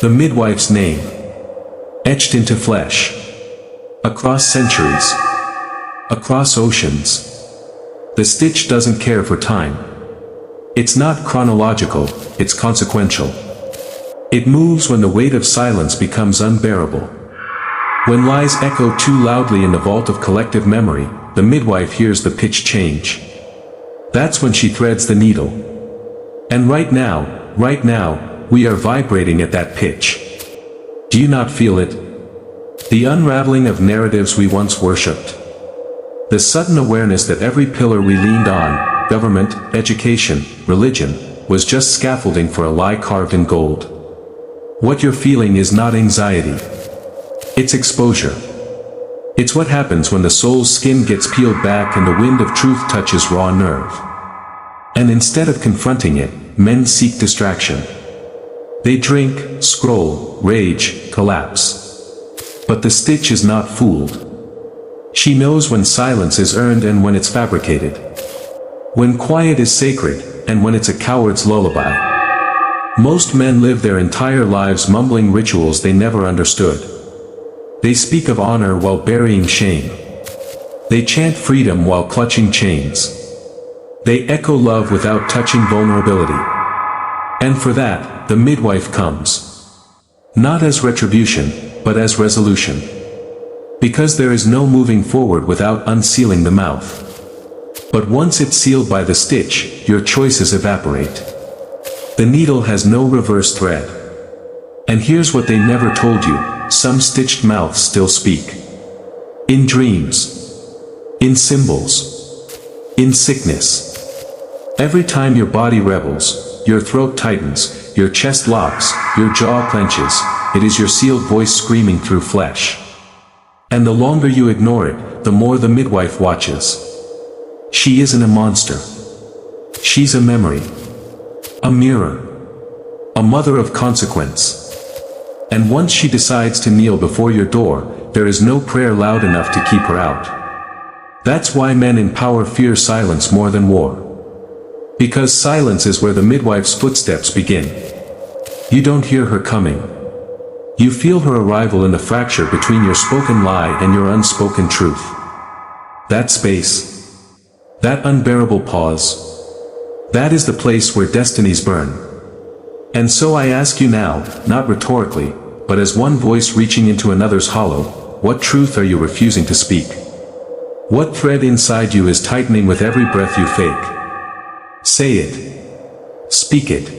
The midwife's name. Etched into flesh. Across centuries. Across oceans. The stitch doesn't care for time. It's not chronological, it's consequential. It moves when the weight of silence becomes unbearable. When lies echo too loudly in the vault of collective memory, the midwife hears the pitch change. That's when she threads the needle. And right now, we are vibrating at that pitch. Do you not feel it? The unraveling of narratives we once worshipped. The sudden awareness that every pillar we leaned on, government, education, religion, was just scaffolding for a lie carved in gold. What you're feeling is not anxiety. It's exposure. It's what happens when the soul's skin gets peeled back and the wind of truth touches raw nerve. And instead of confronting it, men seek distraction. They drink, scroll, rage, collapse. But the stitch is not fooled. She knows when silence is earned and when it's fabricated. When quiet is sacred, and when it's a coward's lullaby. Most men live their entire lives mumbling rituals they never understood. They speak of honor while burying shame. They chant freedom while clutching chains. They echo love without touching vulnerability. And for that, the midwife comes. Not as retribution, but as resolution. Because there is no moving forward without unsealing the mouth. But once it's sealed by the stitch, your choices evaporate. The needle has no reverse thread. And here's what they never told you, some stitched mouths still speak. In dreams. In symbols. In sickness. Every time your body rebels, your throat tightens, your chest locks, your jaw clenches, it is your sealed voice screaming through flesh. And the longer you ignore it, the more the midwife watches. She isn't a monster. She's a memory. A mirror. A mother of consequence. And once she decides to kneel before your door, there is no prayer loud enough to keep her out. That's why men in power fear silence more than war. Because silence is where the midwife's footsteps begin. You don't hear her coming. You feel her arrival in the fracture between your spoken lie and your unspoken truth. That space. That unbearable pause. That is the place where destinies burn. And so I ask you now, not rhetorically, but as one voice reaching into another's hollow, what truth are you refusing to speak? What thread inside you is tightening with every breath you fake? Say it. Speak it.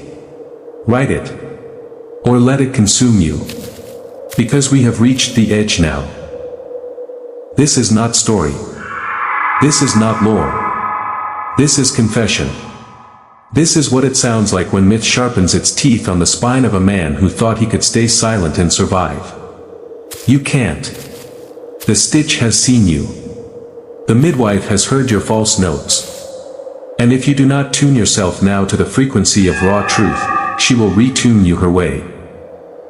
Write it. Or let it consume you. Because we have reached the edge now. This is not story. This is not lore. This is confession. This is what it sounds like when myth sharpens its teeth on the spine of a man who thought he could stay silent and survive. You can't. The stitch has seen you. The midwife has heard your false notes. And if you do not tune yourself now to the frequency of raw truth, she will retune you her way.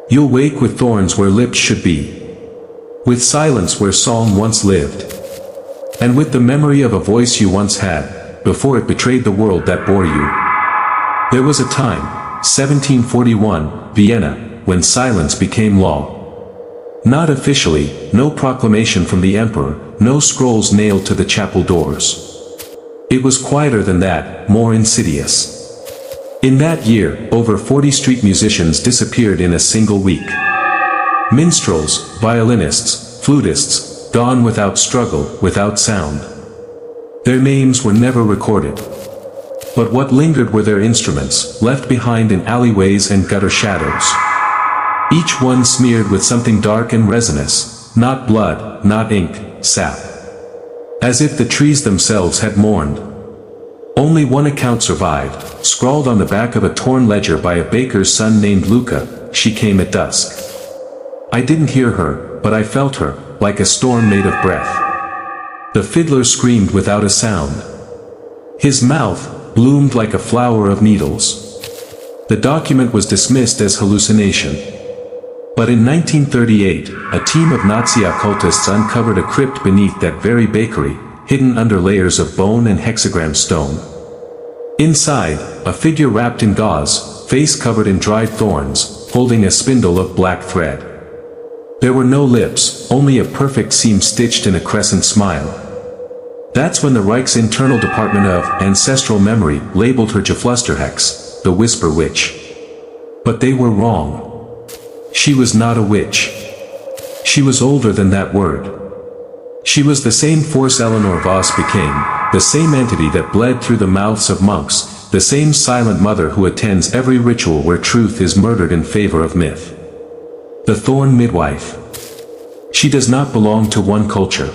You'll wake with thorns where lips should be. With silence where song once lived. And with the memory of a voice you once had, before it betrayed the world that bore you. There was a time, 1741, Vienna, when silence became law. Not officially, no proclamation from the emperor, no scrolls nailed to the chapel doors. It was quieter than that, more insidious. In that year, over 40 street musicians disappeared in a single week. Minstrels, violinists, flutists, gone without struggle, without sound. Their names were never recorded. But what lingered were their instruments, left behind in alleyways and gutter shadows. Each one smeared with something dark and resinous, not blood, not ink, sap. As if the trees themselves had mourned. Only one account survived, scrawled on the back of a torn ledger by a baker's son named Luca. She came at dusk. I didn't hear her, but I felt her, like a storm made of breath. The fiddler screamed without a sound. His mouth bloomed like a flower of needles. The document was dismissed as hallucination. But in 1938, a team of Nazi occultists uncovered a crypt beneath that very bakery, hidden under layers of bone and hexagram stone. Inside, a figure wrapped in gauze, face covered in dried thorns, holding a spindle of black thread. There were no lips, only a perfect seam stitched in a crescent smile. That's when the Reich's Internal Department of Ancestral Memory labeled her Geflüsterhex, the Whisper Witch. But they were wrong. She was not a witch. She was older than that word. She was the same force Eleanor Voss became, the same entity that bled through the mouths of monks, the same silent mother who attends every ritual where truth is murdered in favor of myth. The Thorn Midwife. She does not belong to one culture.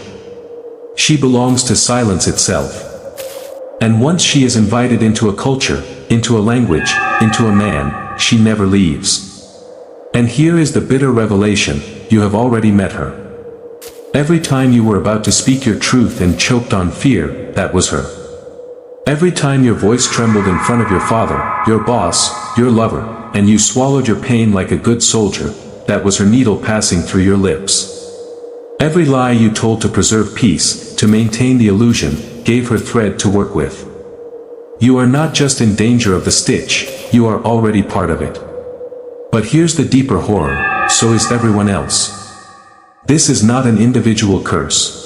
She belongs to silence itself. And once she is invited into a culture, into a language, into a man, she never leaves. And here is the bitter revelation, you have already met her. Every time you were about to speak your truth and choked on fear, that was her. Every time your voice trembled in front of your father, your boss, your lover, and you swallowed your pain like a good soldier, that was her needle passing through your lips. Every lie you told to preserve peace, to maintain the illusion, gave her thread to work with. You are not just in danger of the stitch, you are already part of it. But here's the deeper horror, so is everyone else. This is not an individual curse.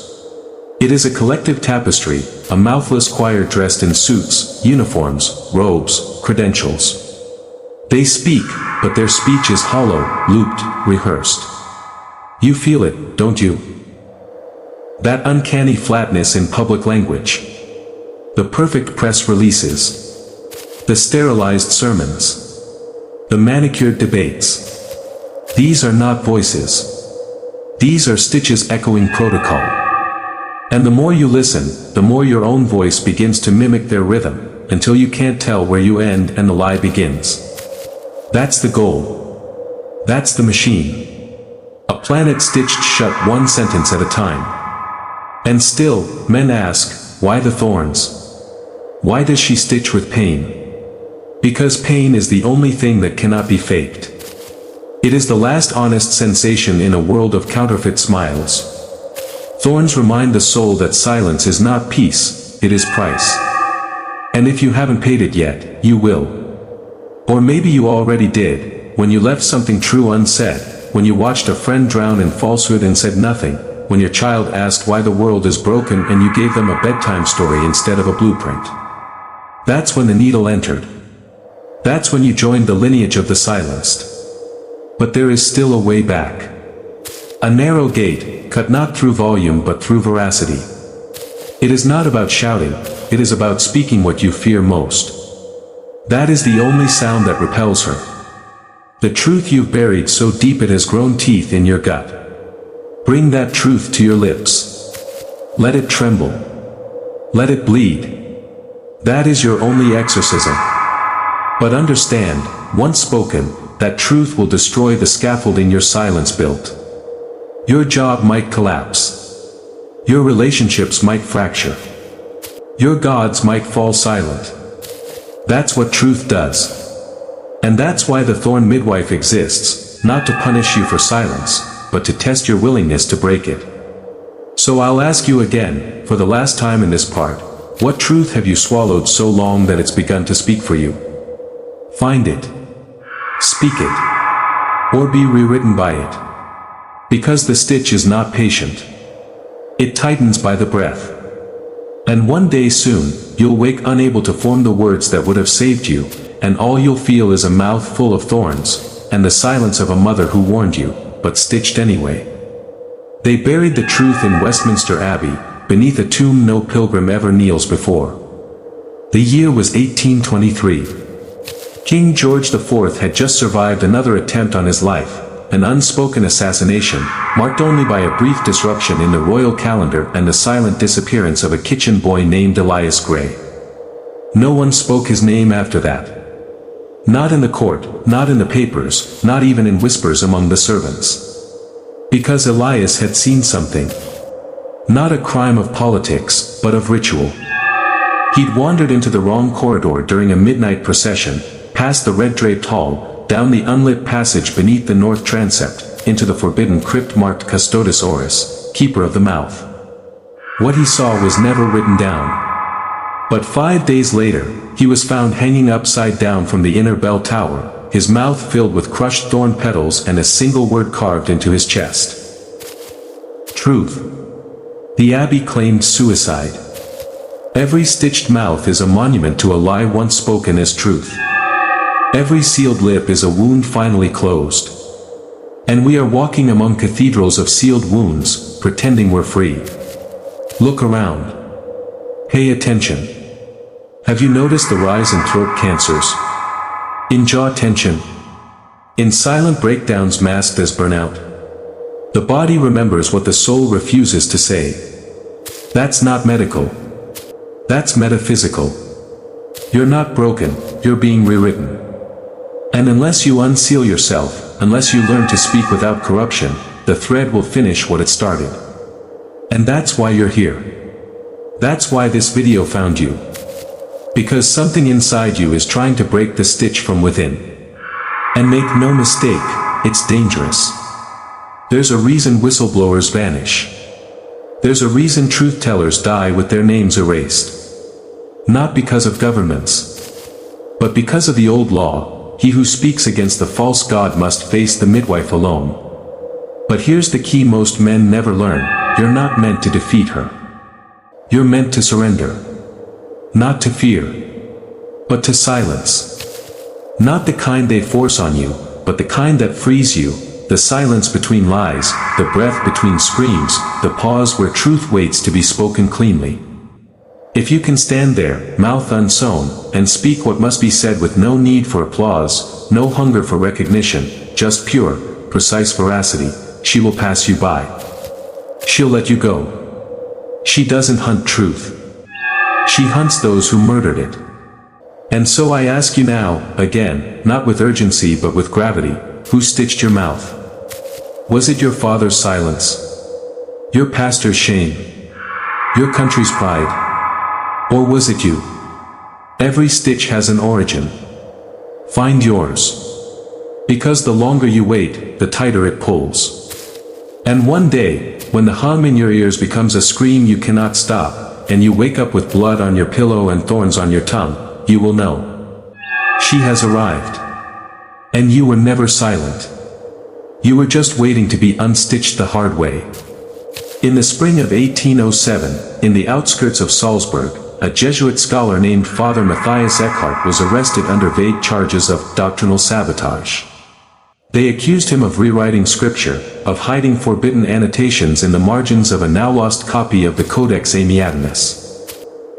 It is a collective tapestry, a mouthless choir dressed in suits, uniforms, robes, credentials. They speak, but their speech is hollow, looped, rehearsed. You feel it, don't you? That uncanny flatness in public language. The perfect press releases. The sterilized sermons. The manicured debates. These are not voices. These are stitches echoing protocol. And the more you listen, the more your own voice begins to mimic their rhythm, until you can't tell where you end and the lie begins. That's the goal. That's the machine. A planet stitched shut one sentence at a time. And still, men ask, why the thorns? Why does she stitch with pain? Because pain is the only thing that cannot be faked. It is the last honest sensation in a world of counterfeit smiles. Thorns remind the soul that silence is not peace, it is price. And if you haven't paid it yet, you will. Or maybe you already did, when you left something true unsaid, when you watched a friend drown in falsehood and said nothing, when your child asked why the world is broken and you gave them a bedtime story instead of a blueprint. That's when the needle entered. That's when you joined the lineage of the silenced. But there is still a way back. A narrow gate, cut not through volume but through veracity. It is not about shouting, it is about speaking what you fear most. That is the only sound that repels her. The truth you've buried so deep it has grown teeth in your gut. Bring that truth to your lips. Let it tremble. Let it bleed. That is your only exorcism. But understand, once spoken, that truth will destroy the scaffolding your silence built. Your job might collapse. Your relationships might fracture. Your gods might fall silent. That's what truth does. And that's why the Thorn Midwife exists, not to punish you for silence, but to test your willingness to break it. So I'll ask you again, for the last time in this part, what truth have you swallowed so long that it's begun to speak for you? Find it. Speak it. Or be rewritten by it. Because the stitch is not patient. It tightens by the breath. And one day soon, you'll wake unable to form the words that would have saved you, and all you'll feel is a mouth full of thorns, and the silence of a mother who warned you, but stitched anyway. They buried the truth in Westminster Abbey, beneath a tomb no pilgrim ever kneels before. The year was 1823. King George IV had just survived another attempt on his life, an unspoken assassination, marked only by a brief disruption in the royal calendar and the silent disappearance of a kitchen boy named Elias Gray. No one spoke his name after that. Not in the court, not in the papers, not even in whispers among the servants. Because Elias had seen something. Not a crime of politics, but of ritual. He'd wandered into the wrong corridor during a midnight procession, past the red-draped hall, down the unlit passage beneath the north transept, into the forbidden crypt marked Custodes Oris, keeper of the mouth. What he saw was never written down. But 5 days later, he was found hanging upside down from the inner bell tower, his mouth filled with crushed thorn petals and a single word carved into his chest. Truth. The abbey claimed suicide. Every stitched mouth is a monument to a lie once spoken as truth. Every sealed lip is a wound finally closed. And we are walking among cathedrals of sealed wounds, pretending we're free. Look around. Pay attention. Have you noticed the rise in throat cancers? In jaw tension? In silent breakdowns masked as burnout? The body remembers what the soul refuses to say. That's not medical. That's metaphysical. You're not broken, you're being rewritten. And unless you unseal yourself, unless you learn to speak without corruption, the thread will finish what it started. And that's why you're here. That's why this video found you. Because something inside you is trying to break the stitch from within. And make no mistake, it's dangerous. There's a reason whistleblowers vanish. There's a reason truth-tellers die with their names erased. Not because of governments, but because of the old law. He who speaks against the false god must face the midwife alone. But here's the key most men never learn: you're not meant to defeat her. You're meant to surrender. Not to fear, but to silence. Not the kind they force on you, but the kind that frees you, the silence between lies, the breath between screams, the pause where truth waits to be spoken cleanly. If you can stand there, mouth unsewn, and speak what must be said with no need for applause, no hunger for recognition, just pure, precise veracity, she will pass you by. She'll let you go. She doesn't hunt truth. She hunts those who murdered it. And so I ask you now, again, not with urgency but with gravity, who stitched your mouth? Was it your father's silence? Your pastor's shame? Your country's pride? Or was it you? Every stitch has an origin. Find yours. Because the longer you wait, the tighter it pulls. And one day, when the hum in your ears becomes a scream you cannot stop, and you wake up with blood on your pillow and thorns on your tongue, you will know. She has arrived. And you were never silent. You were just waiting to be unstitched the hard way. In the spring of 1807, in the outskirts of Salzburg, a Jesuit scholar named Father Matthias Eckhart was arrested under vague charges of doctrinal sabotage. They accused him of rewriting scripture, of hiding forbidden annotations in the margins of a now-lost copy of the Codex Amiatinus.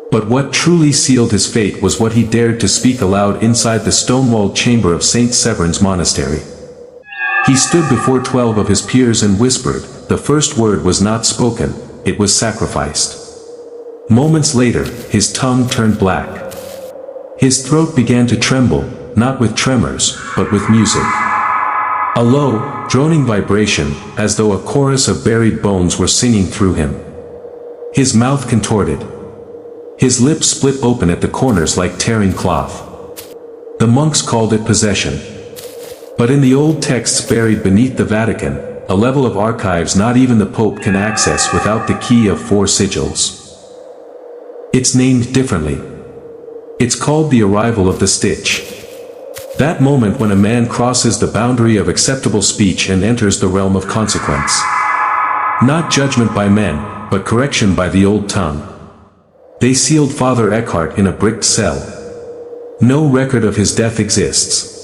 But what truly sealed his fate was what he dared to speak aloud inside the stone-walled chamber of St. Severin's monastery. He stood before 12 of his peers and whispered. The first word was not spoken, it was sacrificed. Moments later, his tongue turned black. His throat began to tremble, not with tremors, but with music. A low, droning vibration, as though a chorus of buried bones were singing through him. His mouth contorted. His lips split open at the corners like tearing cloth. The monks called it possession. But in the old texts buried beneath the Vatican, a level of archives not even the Pope can access without the key of 4 sigils. It's named differently. It's called the arrival of the stitch. That moment when a man crosses the boundary of acceptable speech and enters the realm of consequence. Not judgment by men, but correction by the old tongue. They sealed Father Eckhart in a bricked cell. No record of his death exists.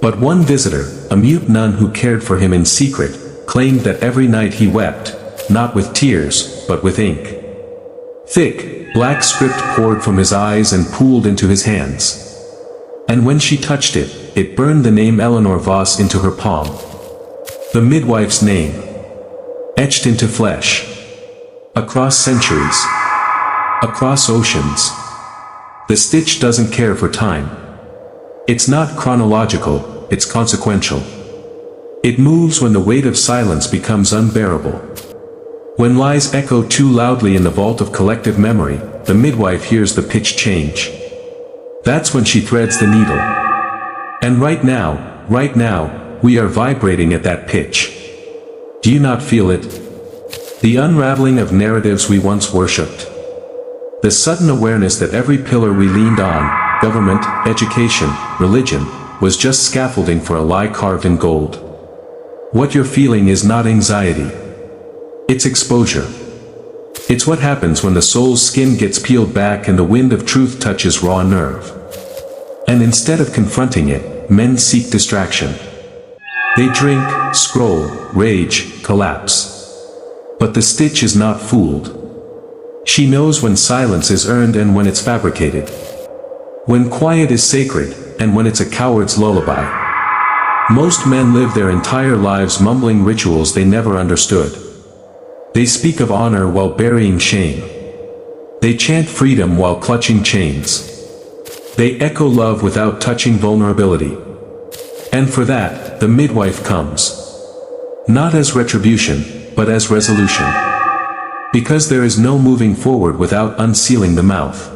But one visitor, a mute nun who cared for him in secret, claimed that every night he wept, not with tears, but with ink. Thick, black script poured from his eyes and pooled into his hands. And when she touched it, it burned the name Eleanor Voss into her palm. The midwife's name. Etched into flesh. Across centuries. Across oceans. The stitch doesn't care for time. It's not chronological, it's consequential. It moves when the weight of silence becomes unbearable. When lies echo too loudly in the vault of collective memory, the midwife hears the pitch change. That's when she threads the needle. And right now, we are vibrating at that pitch. Do you not feel it? The unraveling of narratives we once worshipped. The sudden awareness that every pillar we leaned on, government, education, religion, was just scaffolding for a lie carved in gold. What you're feeling is not anxiety. It's exposure. It's what happens when the soul's skin gets peeled back and the wind of truth touches raw nerve. And instead of confronting it, men seek distraction. They drink, scroll, rage, collapse. But the stitch is not fooled. She knows when silence is earned and when it's fabricated. When quiet is sacred, and when it's a coward's lullaby. Most men live their entire lives mumbling rituals they never understood. They speak of honor while burying shame. They chant freedom while clutching chains. They echo love without touching vulnerability. And for that, the midwife comes. Not as retribution, but as resolution. Because there is no moving forward without unsealing the mouth.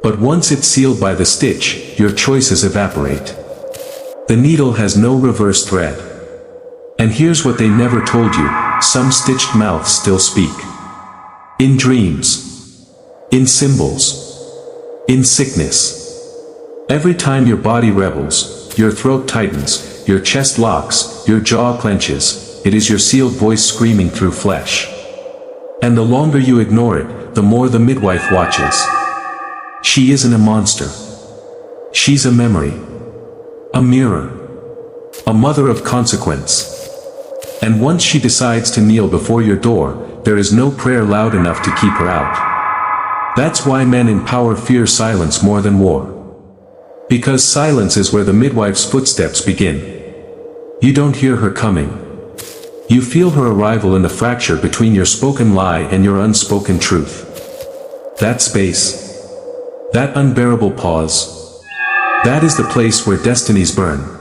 But once it's sealed by the stitch, your choices evaporate. The needle has no reverse thread. And here's what they never told you, some stitched mouths still speak. In dreams. In symbols. In sickness. Every time your body rebels, your throat tightens, your chest locks, your jaw clenches, it is your sealed voice screaming through flesh. And the longer you ignore it, the more the midwife watches. She isn't a monster. She's a memory. A mirror. A mother of consequence. And once she decides to kneel before your door, there is no prayer loud enough to keep her out. That's why men in power fear silence more than war. Because silence is where the midwife's footsteps begin. You don't hear her coming. You feel her arrival in the fracture between your spoken lie and your unspoken truth. That space. That unbearable pause. That is the place where destinies burn.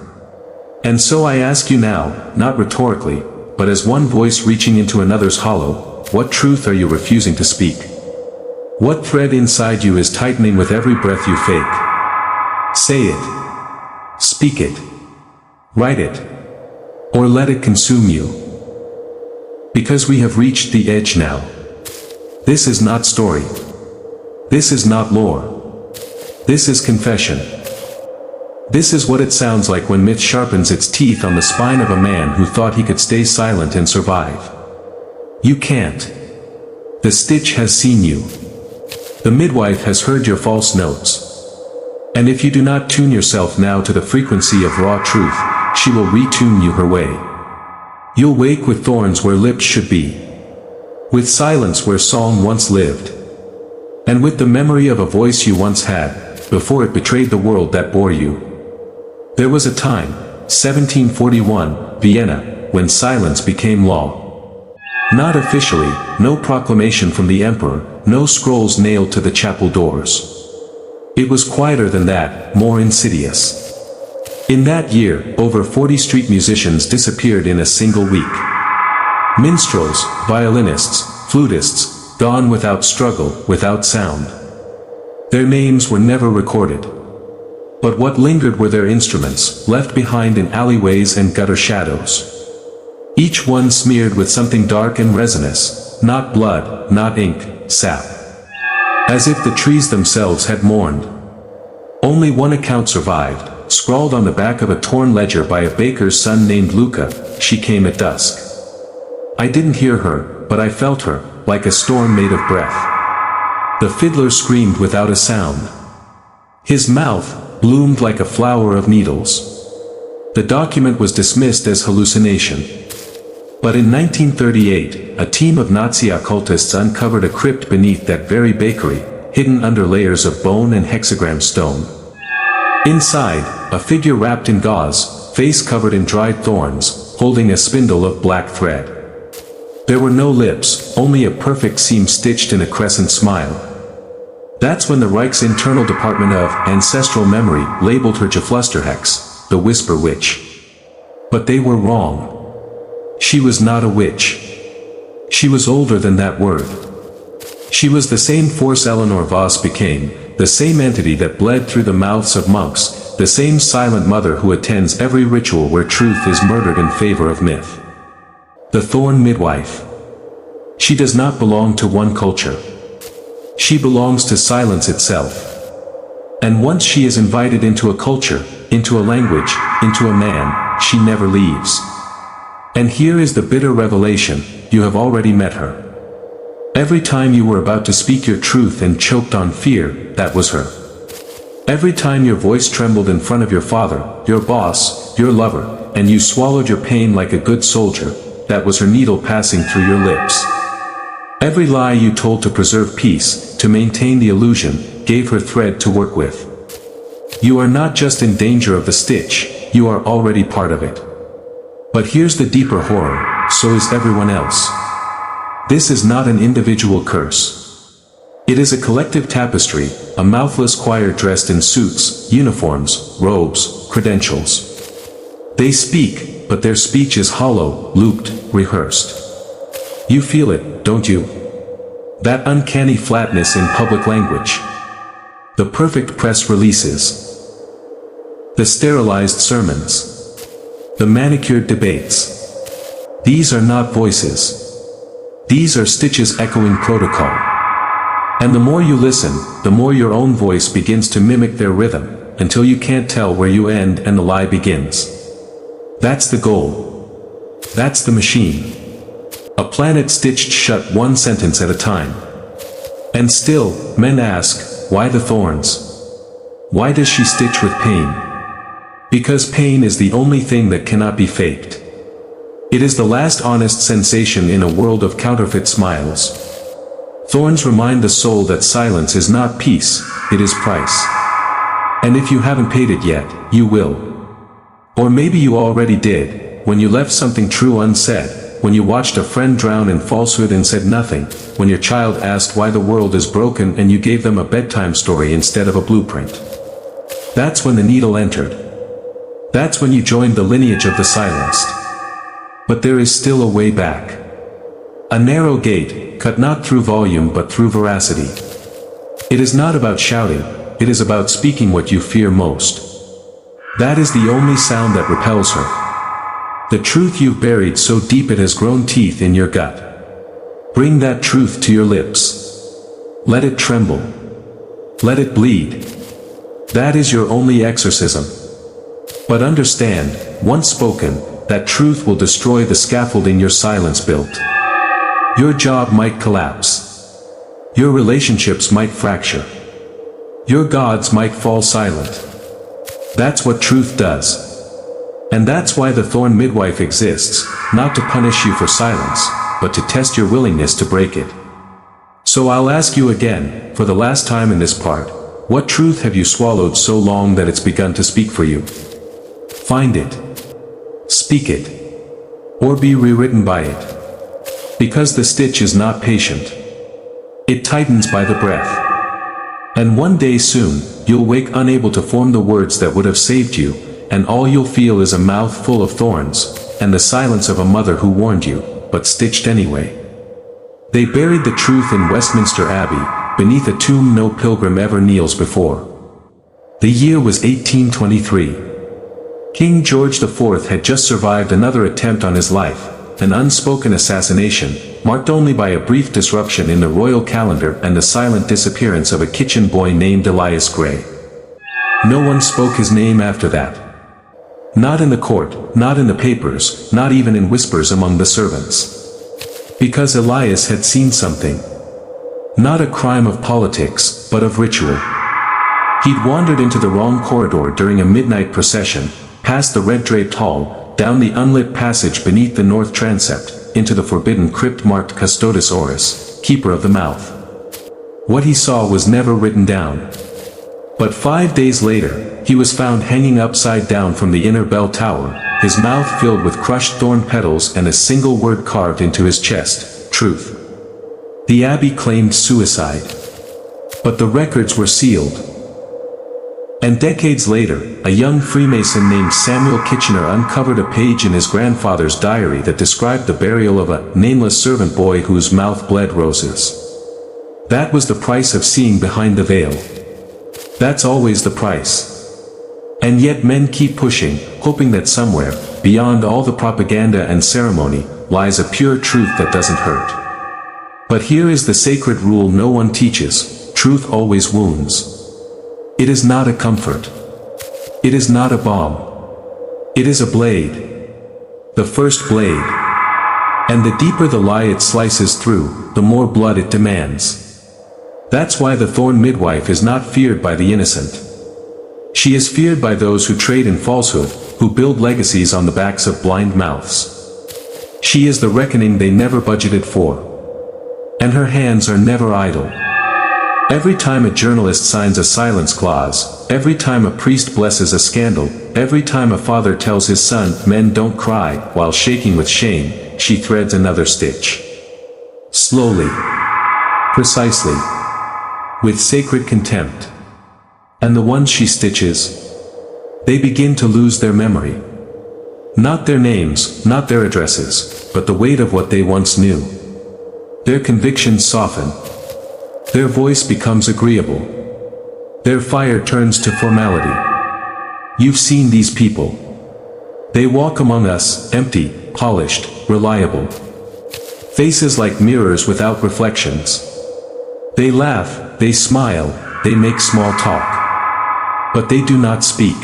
And so I ask you now, not rhetorically, but as one voice reaching into another's hollow, what truth are you refusing to speak? What thread inside you is tightening with every breath you fake? Say it. Speak it. Write it. Or let it consume you. Because we have reached the edge now. This is not story. This is not lore. This is confession. This is what it sounds like when myth sharpens its teeth on the spine of a man who thought he could stay silent and survive. You can't. The stitch has seen you. The midwife has heard your false notes. And if you do not tune yourself now to the frequency of raw truth, she will retune you her way. You'll wake with thorns where lips should be. With silence where song once lived. And with the memory of a voice you once had, before it betrayed the world that bore you. There was a time, 1741, Vienna, when silence became law. Not officially, no proclamation from the emperor, no scrolls nailed to the chapel doors. It was quieter than that, more insidious. In that year, over 40 street musicians disappeared in a single week. Minstrels, violinists, flutists, gone without struggle, without sound. Their names were never recorded. But what lingered were their instruments, left behind in alleyways and gutter shadows. Each one smeared with something dark and resinous, not blood, not ink, sap. As if the trees themselves had mourned. Only one account survived, scrawled on the back of a torn ledger by a baker's son named Luca. She came at dusk. I didn't hear her, but I felt her, like a storm made of breath. The fiddler screamed without a sound. His mouth bloomed like a flower of needles. The document was dismissed as hallucination. But in 1938, a team of Nazi occultists uncovered a crypt beneath that very bakery, hidden under layers of bone and hexagram stone. Inside, a figure wrapped in gauze, face covered in dried thorns, holding a spindle of black thread. There were no lips, only a perfect seam stitched in a crescent smile. That's when the Reich's Internal Department of Ancestral Memory labeled her Geflüsterhex, the Whisper Witch. But they were wrong. She was not a witch. She was older than that word. She was the same force Eleanor Voss became, the same entity that bled through the mouths of monks, the same silent mother who attends every ritual where truth is murdered in favor of myth. The Thorn Midwife. She does not belong to one culture. She belongs to silence itself. And once she is invited into a culture, into a language, into a man, she never leaves. And here is the bitter revelation, you have already met her. Every time you were about to speak your truth and choked on fear, that was her. Every time your voice trembled in front of your father, your boss, your lover, and you swallowed your pain like a good soldier, that was her needle passing through your lips. Every lie you told to preserve peace, to maintain the illusion, gave her thread to work with. You are not just in danger of the stitch, you are already part of it. But here's the deeper horror, so is everyone else. This is not an individual curse. It is a collective tapestry, a mouthless choir dressed in suits, uniforms, robes, credentials. They speak, but their speech is hollow, looped, rehearsed. You feel it, don't you? That uncanny flatness in public language. The perfect press releases. The sterilized sermons. The manicured debates. These are not voices. These are stitches echoing protocol. And the more you listen, the more your own voice begins to mimic their rhythm, until you can't tell where you end and the lie begins. That's the goal. That's the machine. A planet stitched shut one sentence at a time. And still, men ask, why the thorns? Why does she stitch with pain? Because pain is the only thing that cannot be faked. It is the last honest sensation in a world of counterfeit smiles. Thorns remind the soul that silence is not peace, it is price. And if you haven't paid it yet, you will. Or maybe you already did, when you left something true unsaid, when you watched a friend drown in falsehood and said nothing, when your child asked why the world is broken and you gave them a bedtime story instead of a blueprint. That's when the needle entered. That's when you joined the lineage of the silenced. But there is still a way back. A narrow gate, cut not through volume but through veracity. It is not about shouting, it is about speaking what you fear most. That is the only sound that repels her. The truth you've buried so deep it has grown teeth in your gut. Bring that truth to your lips. Let it tremble. Let it bleed. That is your only exorcism. But understand, once spoken, that truth will destroy the scaffolding your silence built. Your job might collapse. Your relationships might fracture. Your gods might fall silent. That's what truth does. And that's why the Thorn Midwife exists, not to punish you for silence, but to test your willingness to break it. So I'll ask you again, for the last time in this part, what truth have you swallowed so long that it's begun to speak for you? Find it. Speak it. Or be rewritten by it. Because the stitch is not patient. It tightens by the breath. And one day soon, you'll wake unable to form the words that would have saved you, and all you'll feel is a mouth full of thorns, and the silence of a mother who warned you, but stitched anyway. They buried the truth in Westminster Abbey, beneath a tomb no pilgrim ever kneels before. The year was 1823. King George IV had just survived another attempt on his life, an unspoken assassination, marked only by a brief disruption in the royal calendar and the silent disappearance of a kitchen boy named Elias Gray. No one spoke his name after that. Not in the court, not in the papers, not even in whispers among the servants. Because Elias had seen something. Not a crime of politics, but of ritual. He'd wandered into the wrong corridor during a midnight procession, past the red-draped hall, down the unlit passage beneath the north transept, into the forbidden crypt marked Custodes Oris, keeper of the mouth. What he saw was never written down. But 5 days later, he was found hanging upside down from the inner bell tower, his mouth filled with crushed thorn petals and a single word carved into his chest, truth. The abbey claimed suicide. But the records were sealed. And decades later, a young Freemason named Samuel Kitchener uncovered a page in his grandfather's diary that described the burial of a nameless servant boy whose mouth bled roses. That was the price of seeing behind the veil. That's always the price. And yet men keep pushing, hoping that somewhere, beyond all the propaganda and ceremony, lies a pure truth that doesn't hurt. But here is the sacred rule no one teaches: truth always wounds. It is not a comfort. It is not a balm. It is a blade. The first blade. And the deeper the lie it slices through, the more blood it demands. That's why the Thorn Midwife is not feared by the innocent. She is feared by those who trade in falsehood, who build legacies on the backs of blind mouths. She is the reckoning they never budgeted for. And her hands are never idle. Every time a journalist signs a silence clause, every time a priest blesses a scandal, every time a father tells his son, "Men don't cry," while shaking with shame, she threads another stitch. Slowly. Precisely. With sacred contempt. And the ones she stitches, they begin to lose their memory. Not their names, not their addresses, but the weight of what they once knew. Their convictions soften. Their voice becomes agreeable. Their fire turns to formality. You've seen these people. They walk among us, empty, polished, reliable. Faces like mirrors without reflections. They laugh, they smile, they make small talk. But they do not speak.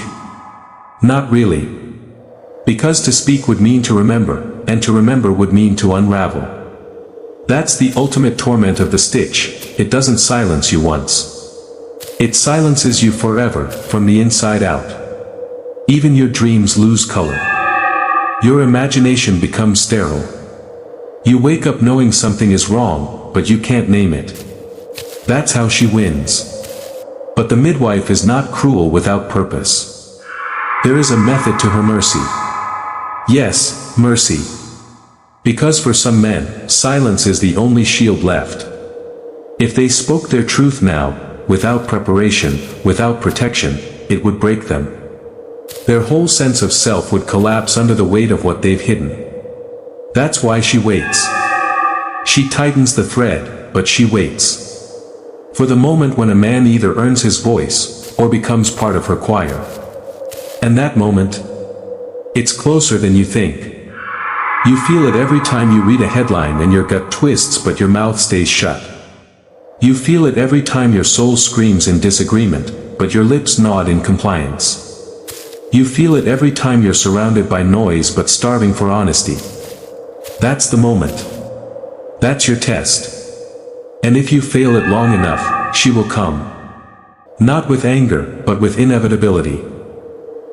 Not really. Because to speak would mean to remember, and to remember would mean to unravel. That's the ultimate torment of the stitch. It doesn't silence you once. It silences you forever, from the inside out. Even your dreams lose color. Your imagination becomes sterile. You wake up knowing something is wrong, but you can't name it. That's how she wins. But the midwife is not cruel without purpose. There is a method to her mercy. Yes, mercy. Because for some men, silence is the only shield left. If they spoke their truth now, without preparation, without protection, it would break them. Their whole sense of self would collapse under the weight of what they've hidden. That's why she waits. She tightens the thread, but she waits. For the moment when a man either earns his voice, or becomes part of her choir. And that moment, it's closer than you think. You feel it every time you read a headline and your gut twists but your mouth stays shut. You feel it every time your soul screams in disagreement, but your lips nod in compliance. You feel it every time you're surrounded by noise but starving for honesty. That's the moment. That's your test. And if you fail it long enough, she will come. Not with anger, but with inevitability.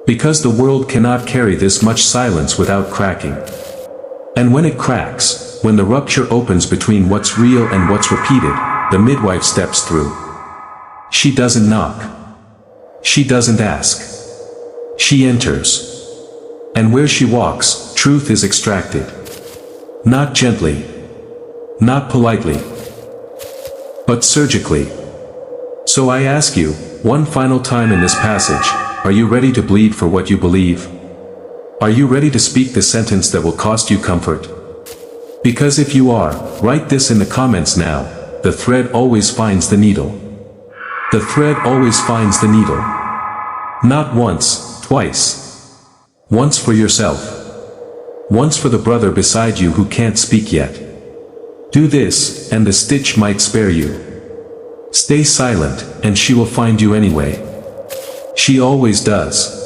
Because the world cannot carry this much silence without cracking. And when it cracks, when the rupture opens between what's real and what's repeated, the midwife steps through. She doesn't knock. She doesn't ask. She enters. And where she walks, truth is extracted. Not gently. Not politely. But surgically. So I ask you, one final time in this passage, are you ready to bleed for what you believe? Are you ready to speak the sentence that will cost you comfort? Because if you are, write this in the comments now, the thread always finds the needle. The thread always finds the needle. Not once, twice. Once for yourself. Once for the brother beside you who can't speak yet. Do this, and the stitch might spare you. Stay silent, and she will find you anyway. She always does.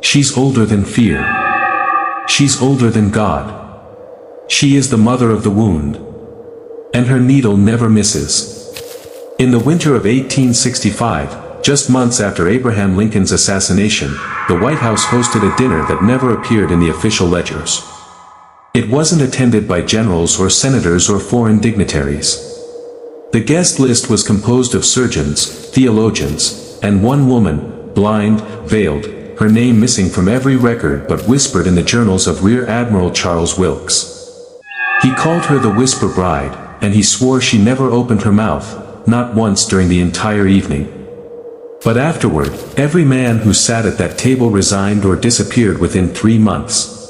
She's older than fear. She's older than God. She is the mother of the wound. And her needle never misses. In the winter of 1865, just months after Abraham Lincoln's assassination, the White House hosted a dinner that never appeared in the official ledgers. It wasn't attended by generals or senators or foreign dignitaries. The guest list was composed of surgeons, theologians, and one woman, blind, veiled, her name missing from every record but whispered in the journals of Rear Admiral Charles Wilkes. He called her the Whisper Bride, and he swore she never opened her mouth, not once during the entire evening. But afterward, every man who sat at that table resigned or disappeared within 3 months.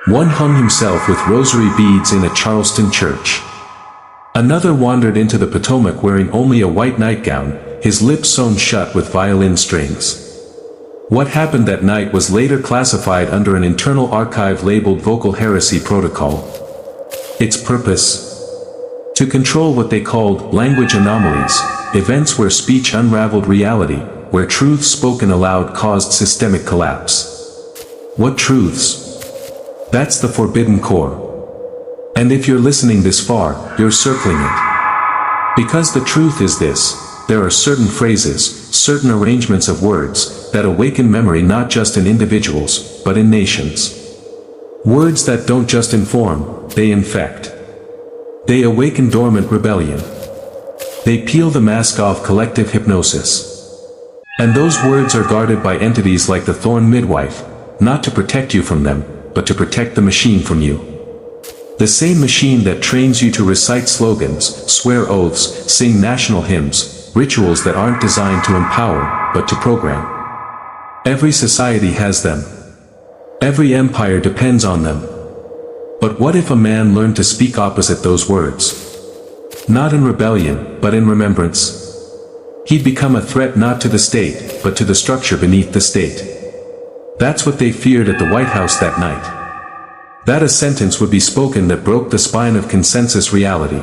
One hung himself with rosary beads in a Charleston church. Another wandered into the Potomac wearing only a white nightgown, his lips sewn shut with violin strings. What happened that night was later classified under an internal archive labeled Vocal Heresy Protocol. Its purpose? To control what they called language anomalies, events where speech unraveled reality, where truths spoken aloud caused systemic collapse. What truths? That's the forbidden core. And if you're listening this far, you're circling it. Because the truth is this, there are certain phrases, certain arrangements of words, that awaken memory not just in individuals, but in nations. Words that don't just inform, they infect. They awaken dormant rebellion. They peel the mask off collective hypnosis. And those words are guarded by entities like the Thorn Midwife, not to protect you from them, but to protect the machine from you. The same machine that trains you to recite slogans, swear oaths, sing national hymns, rituals that aren't designed to empower, but to program. Every society has them. Every empire depends on them. But what if a man learned to speak opposite those words? Not in rebellion, but in remembrance. He'd become a threat not to the state, but to the structure beneath the state. That's what they feared at the White House that night. That a sentence would be spoken that broke the spine of consensus reality.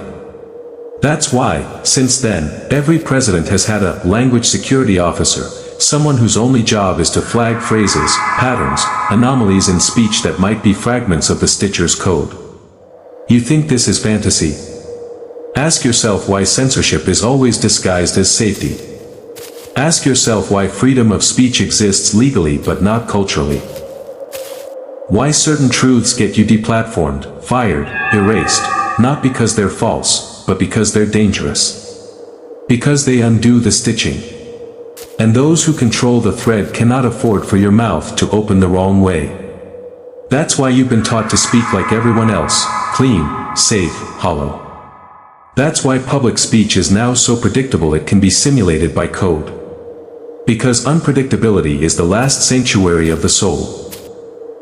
That's why, since then, every president has had a language security officer, someone whose only job is to flag phrases, patterns, anomalies in speech that might be fragments of the Stitcher's code. You think this is fantasy? Ask yourself why censorship is always disguised as safety. Ask yourself why freedom of speech exists legally but not culturally. Why certain truths get you deplatformed, fired, erased, not because they're false, but because they're dangerous. Because they undo the stitching. And those who control the thread cannot afford for your mouth to open the wrong way. That's why you've been taught to speak like everyone else, clean, safe, hollow. That's why public speech is now so predictable it can be simulated by code. Because unpredictability is the last sanctuary of the soul.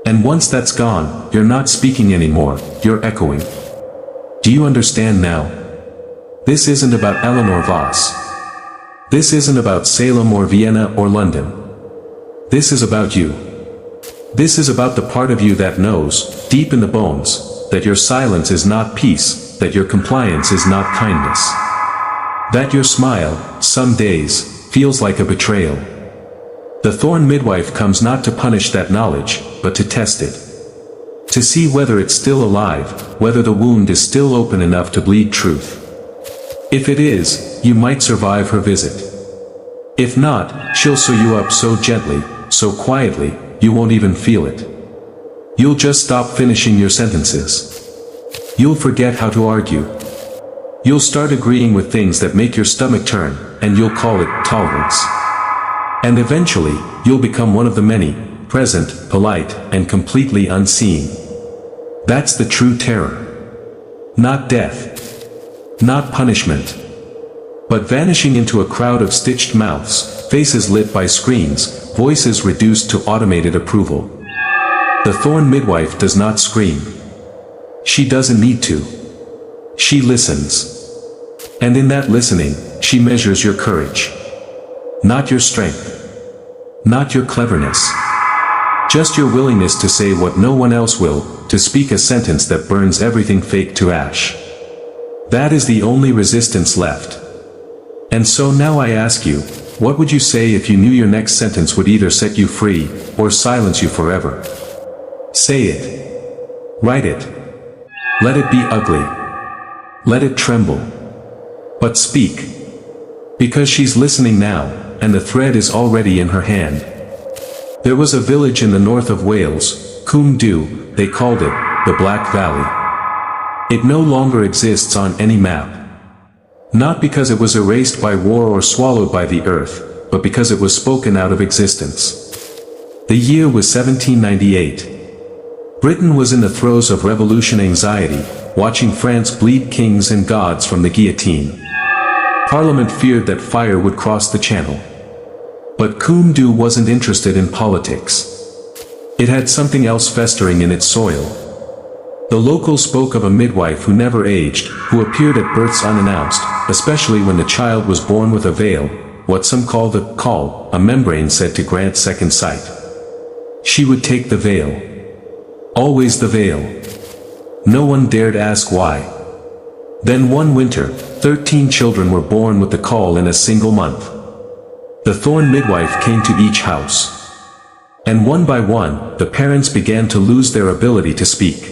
And once that's gone, you're not speaking anymore, you're echoing. Do you understand now? This isn't about Eleanor Voss. This isn't about Salem or Vienna or London. This is about you. This is about the part of you that knows, deep in the bones, that your silence is not peace, that your compliance is not kindness. That your smile, some days, feels like a betrayal. The Thorn midwife comes not to punish that knowledge, but to test it. To see whether it's still alive, whether the wound is still open enough to bleed truth. If it is, you might survive her visit. If not, she'll sew you up so gently, so quietly, you won't even feel it. You'll just stop finishing your sentences. You'll forget how to argue. You'll start agreeing with things that make your stomach turn, and you'll call it tolerance. And eventually, you'll become one of the many, present, polite, and completely unseen. That's the true terror. Not death. Not punishment. But vanishing into a crowd of stitched mouths, faces lit by screens, voices reduced to automated approval. The Thorn midwife does not scream. She doesn't need to. She listens. And in that listening, she measures your courage. Not your strength. Not your cleverness. Just your willingness to say what no one else will, to speak a sentence that burns everything fake to ash. That is the only resistance left. And so now I ask you, what would you say if you knew your next sentence would either set you free, or silence you forever? Say it. Write it. Let it be ugly. Let it tremble. But speak. Because she's listening now, and the thread is already in her hand. There was a village in the north of Wales, Cwm Du, they called it, the Black Valley. It no longer exists on any map. Not because it was erased by war or swallowed by the earth, but because it was spoken out of existence. The year was 1798. Britain was in the throes of revolution anxiety, watching France bleed kings and gods from the guillotine. Parliament feared that fire would cross the channel. But Cwm Du wasn't interested in politics. It had something else festering in its soil. The locals spoke of a midwife who never aged, who appeared at births unannounced, especially when the child was born with a veil, what some call the caul, a membrane said to grant second sight. She would take the veil. Always the veil. No one dared ask why. Then one winter, 13 children were born with the caul in a single month. The Thorn midwife came to each house. And one by one, the parents began to lose their ability to speak.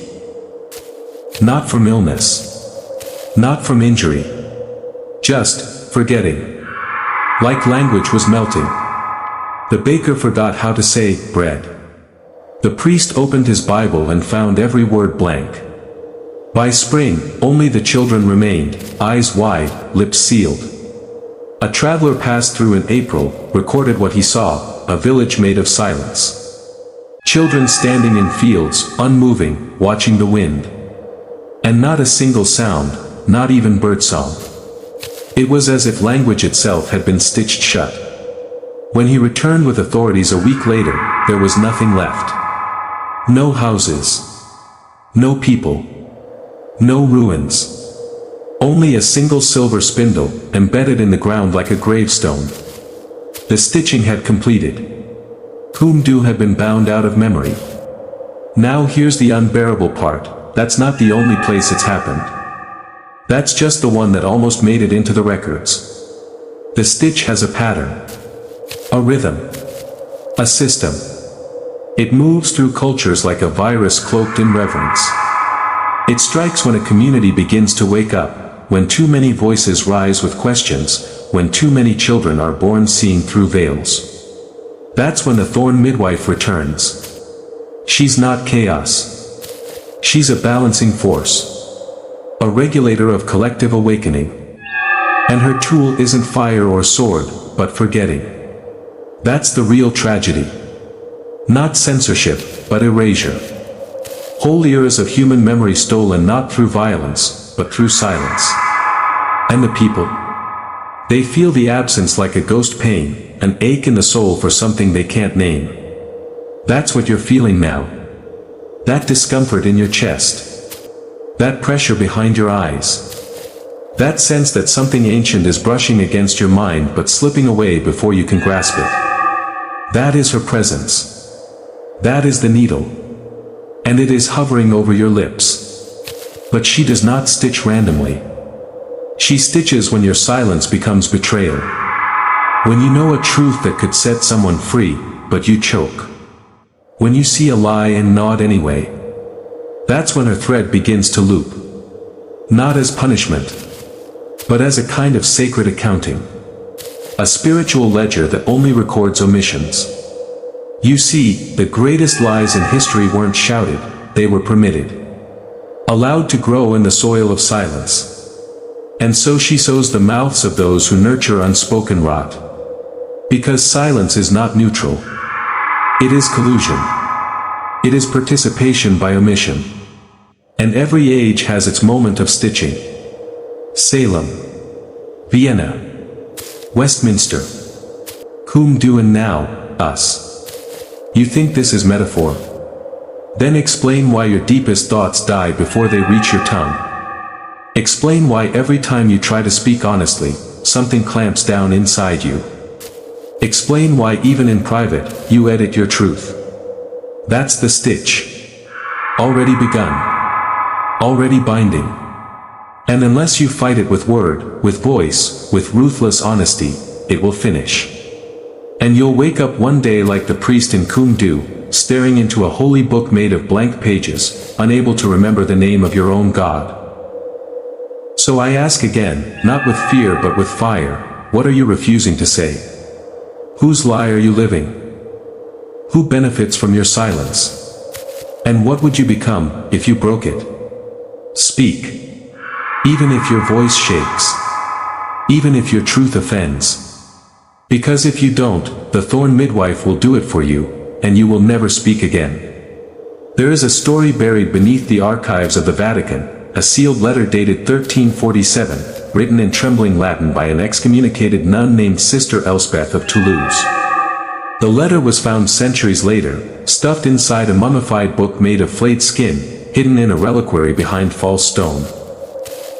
Not from illness. Not from injury. Just forgetting. Like language was melting. The baker forgot how to say bread. The priest opened his Bible and found every word blank. By spring, only the children remained, eyes wide, lips sealed. A traveler passed through in April, recorded what he saw, a village made of silence. Children standing in fields, unmoving, watching the wind. And not a single sound, not even birdsong. It was as if language itself had been stitched shut. When he returned with authorities a week later, there was nothing left. No houses. No people. No ruins. Only a single silver spindle, embedded in the ground like a gravestone. The stitching had completed. Cwm Du had been bound out of memory. Now here's the unbearable part, that's not the only place it's happened. That's just the one that almost made it into the records. The stitch has a pattern. A rhythm. A system. It moves through cultures like a virus cloaked in reverence. It strikes when a community begins to wake up, when too many voices rise with questions, when too many children are born seeing through veils. That's when the Thorn midwife returns. She's not chaos. She's a balancing force. A regulator of collective awakening. And her tool isn't fire or sword, but forgetting. That's the real tragedy. Not censorship, but erasure. Whole years of human memory stolen not through violence, but through silence. And the people? They feel the absence like a ghost pain, an ache in the soul for something they can't name. That's what you're feeling now. That discomfort in your chest. That pressure behind your eyes. That sense that something ancient is brushing against your mind but slipping away before you can grasp it. That is her presence. That is the needle. And it is hovering over your lips. But she does not stitch randomly. She stitches when your silence becomes betrayal. When you know a truth that could set someone free, but you choke. When you see a lie and nod anyway. That's when her thread begins to loop. Not as punishment, but as a kind of sacred accounting. A spiritual ledger that only records omissions. You see, the greatest lies in history weren't shouted, they were permitted. Allowed to grow in the soil of silence. And so she sows the mouths of those who nurture unspoken rot. Because silence is not neutral. It is collusion. It is participation by omission. And every age has its moment of stitching. Salem. Vienna. Westminster. Cum do and now, us. You think this is metaphor? Then explain why your deepest thoughts die before they reach your tongue. Explain why every time you try to speak honestly, something clamps down inside you. Explain why even in private, you edit your truth. That's the stitch. Already begun. Already binding. And unless you fight it with word, with voice, with ruthless honesty, it will finish. And you'll wake up one day like the priest in Cum do, staring into a holy book made of blank pages, unable to remember the name of your own God. So I ask again, not with fear but with fire, what are you refusing to say? Whose lie are you living? Who benefits from your silence? And what would you become, if you broke it? Speak. Even if your voice shakes. Even if your truth offends. Because if you don't, the Thorn midwife will do it for you, and you will never speak again. There is a story buried beneath the archives of the Vatican, a sealed letter dated 1347, written in trembling Latin by an excommunicated nun named Sister Elspeth of Toulouse. The letter was found centuries later, stuffed inside a mummified book made of flayed skin, hidden in a reliquary behind false stone.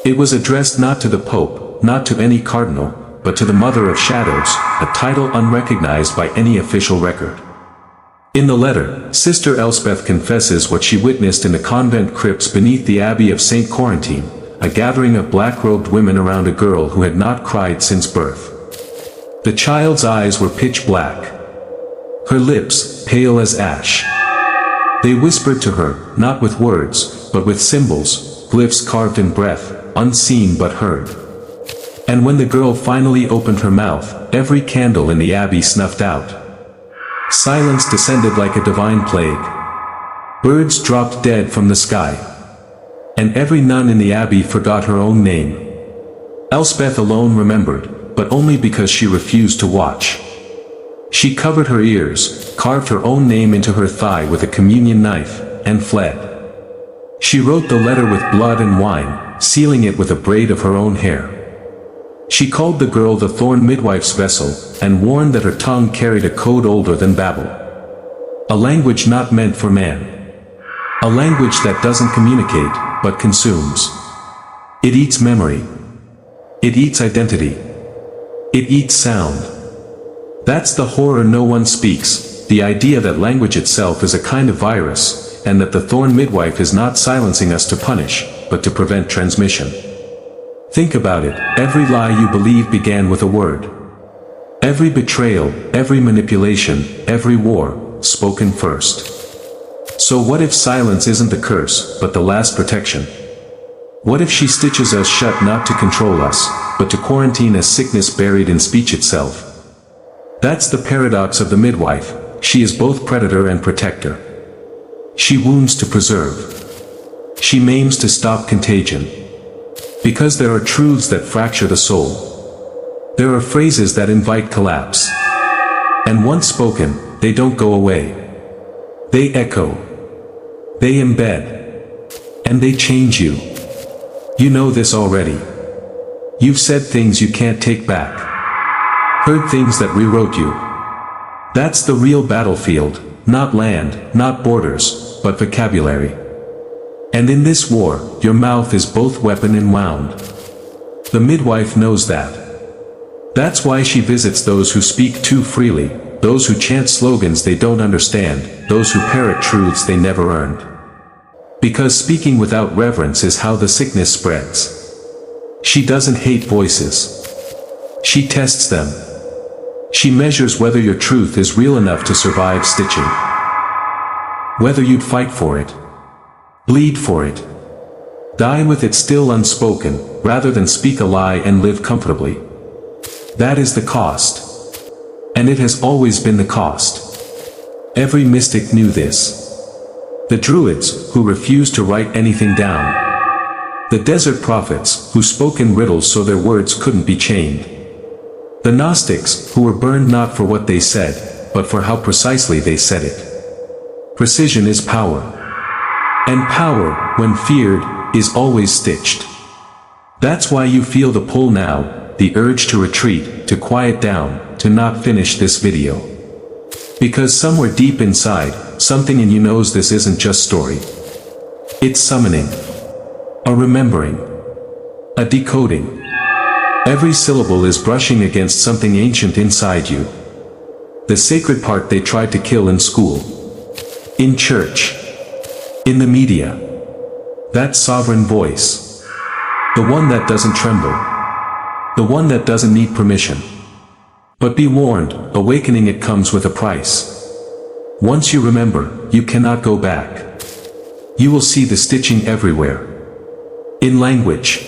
It was addressed not to the Pope, not to any cardinal, but to the Mother of Shadows, a title unrecognized by any official record. In the letter, Sister Elspeth confesses what she witnessed in the convent crypts beneath the Abbey of St. Corentin, a gathering of black-robed women around a girl who had not cried since birth. The child's eyes were pitch black. Her lips, pale as ash. They whispered to her, not with words, but with symbols, glyphs carved in breath, unseen but heard. And when the girl finally opened her mouth, every candle in the abbey snuffed out. Silence descended like a divine plague. Birds dropped dead from the sky. And every nun in the abbey forgot her own name. Elspeth alone remembered, but only because she refused to watch. She covered her ears, carved her own name into her thigh with a communion knife, and fled. She wrote the letter with blood and wine, sealing it with a braid of her own hair. She called the girl the Thorn midwife's vessel, and warned that her tongue carried a code older than Babel. A language not meant for man. A language that doesn't communicate, but consumes. It eats memory. It eats identity. It eats sound. That's the horror no one speaks, the idea that language itself is a kind of virus, and that the Thorn midwife is not silencing us to punish, but to prevent transmission. Think about it, every lie you believe began with a word. Every betrayal, every manipulation, every war, spoken first. So what if silence isn't the curse, but the last protection? What if she stitches us shut not to control us, but to quarantine a sickness buried in speech itself? That's the paradox of the midwife, she is both predator and protector. She wounds to preserve. She maims to stop contagion. Because there are truths that fracture the soul. There are phrases that invite collapse. And once spoken, they don't go away. They echo. They embed. And they change you. You know this already. You've said things you can't take back. Heard things that rewrote you. That's the real battlefield, not land, not borders, but vocabulary. And in this war, your mouth is both weapon and wound. The midwife knows that. That's why she visits those who speak too freely, those who chant slogans they don't understand, those who parrot truths they never earned. Because speaking without reverence is how the sickness spreads. She doesn't hate voices. She tests them. She measures whether your truth is real enough to survive stitching. Whether you'd fight for it. Bleed for it. Die with it still unspoken, rather than speak a lie and live comfortably. That is the cost. And it has always been the cost. Every mystic knew this. The Druids, who refused to write anything down. The desert prophets, who spoke in riddles so their words couldn't be chained. The Gnostics, who were burned not for what they said, but for how precisely they said it. Precision is power. And power, when feared, is always stitched. That's why you feel the pull now, the urge to retreat, to quiet down, to not finish this video. Because somewhere deep inside, something in you knows this isn't just story. It's summoning. A remembering. A decoding. Every syllable is brushing against something ancient inside you. The sacred part they tried to kill in school. In church. In the media. That sovereign voice. The one that doesn't tremble. The one that doesn't need permission. But be warned, awakening it comes with a price. Once you remember, you cannot go back. You will see the stitching everywhere. In language.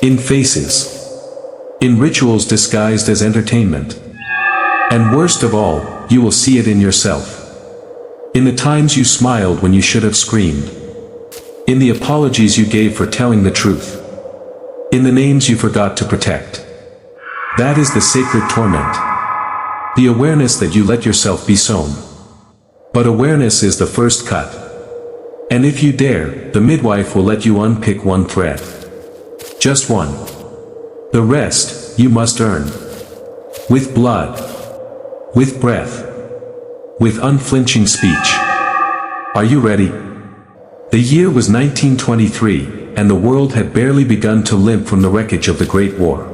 In faces. In rituals disguised as entertainment. And worst of all, you will see it in yourself. In the times you smiled when you should have screamed. In the apologies you gave for telling the truth. In the names you forgot to protect. That is the sacred torment. The awareness that you let yourself be sewn. But awareness is the first cut. And if you dare, the midwife will let you unpick one thread. Just one. The rest, you must earn. With blood. With breath. With unflinching speech. Are you ready? The year was 1923, and the world had barely begun to limp from the wreckage of the Great War.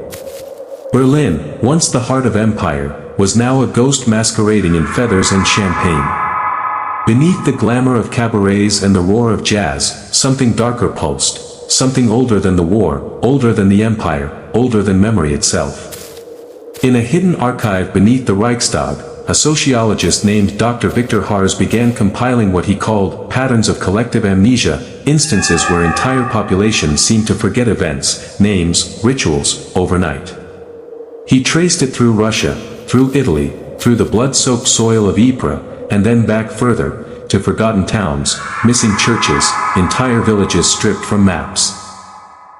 Berlin, once the heart of empire, was now a ghost masquerading in feathers and champagne. Beneath the glamour of cabarets and the roar of jazz, something darker pulsed, something older than the war, older than the empire, older than memory itself. In a hidden archive beneath the Reichstag, a sociologist named Dr. Victor Hars began compiling what he called patterns of collective amnesia, instances where entire populations seemed to forget events, names, rituals, overnight. He traced it through Russia, through Italy, through the blood-soaked soil of Ypres, and then back further, to forgotten towns, missing churches, entire villages stripped from maps.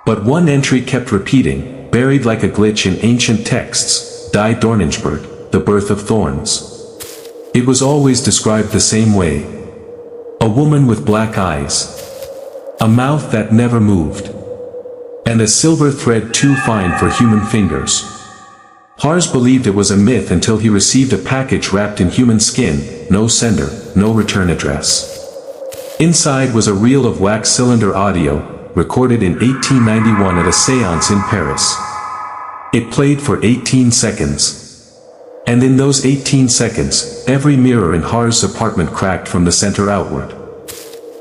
But one entry kept repeating, buried like a glitch in ancient texts, Die Dornengeburt, the birth of thorns. It was always described the same way. A woman with black eyes. A mouth that never moved. And a silver thread too fine for human fingers. Hars believed it was a myth until he received a package wrapped in human skin, no sender, no return address. Inside was a reel of wax cylinder audio, recorded in 1891 at a séance in Paris. It played for 18 seconds. And in those 18 seconds, every mirror in Hars' apartment cracked from the center outward.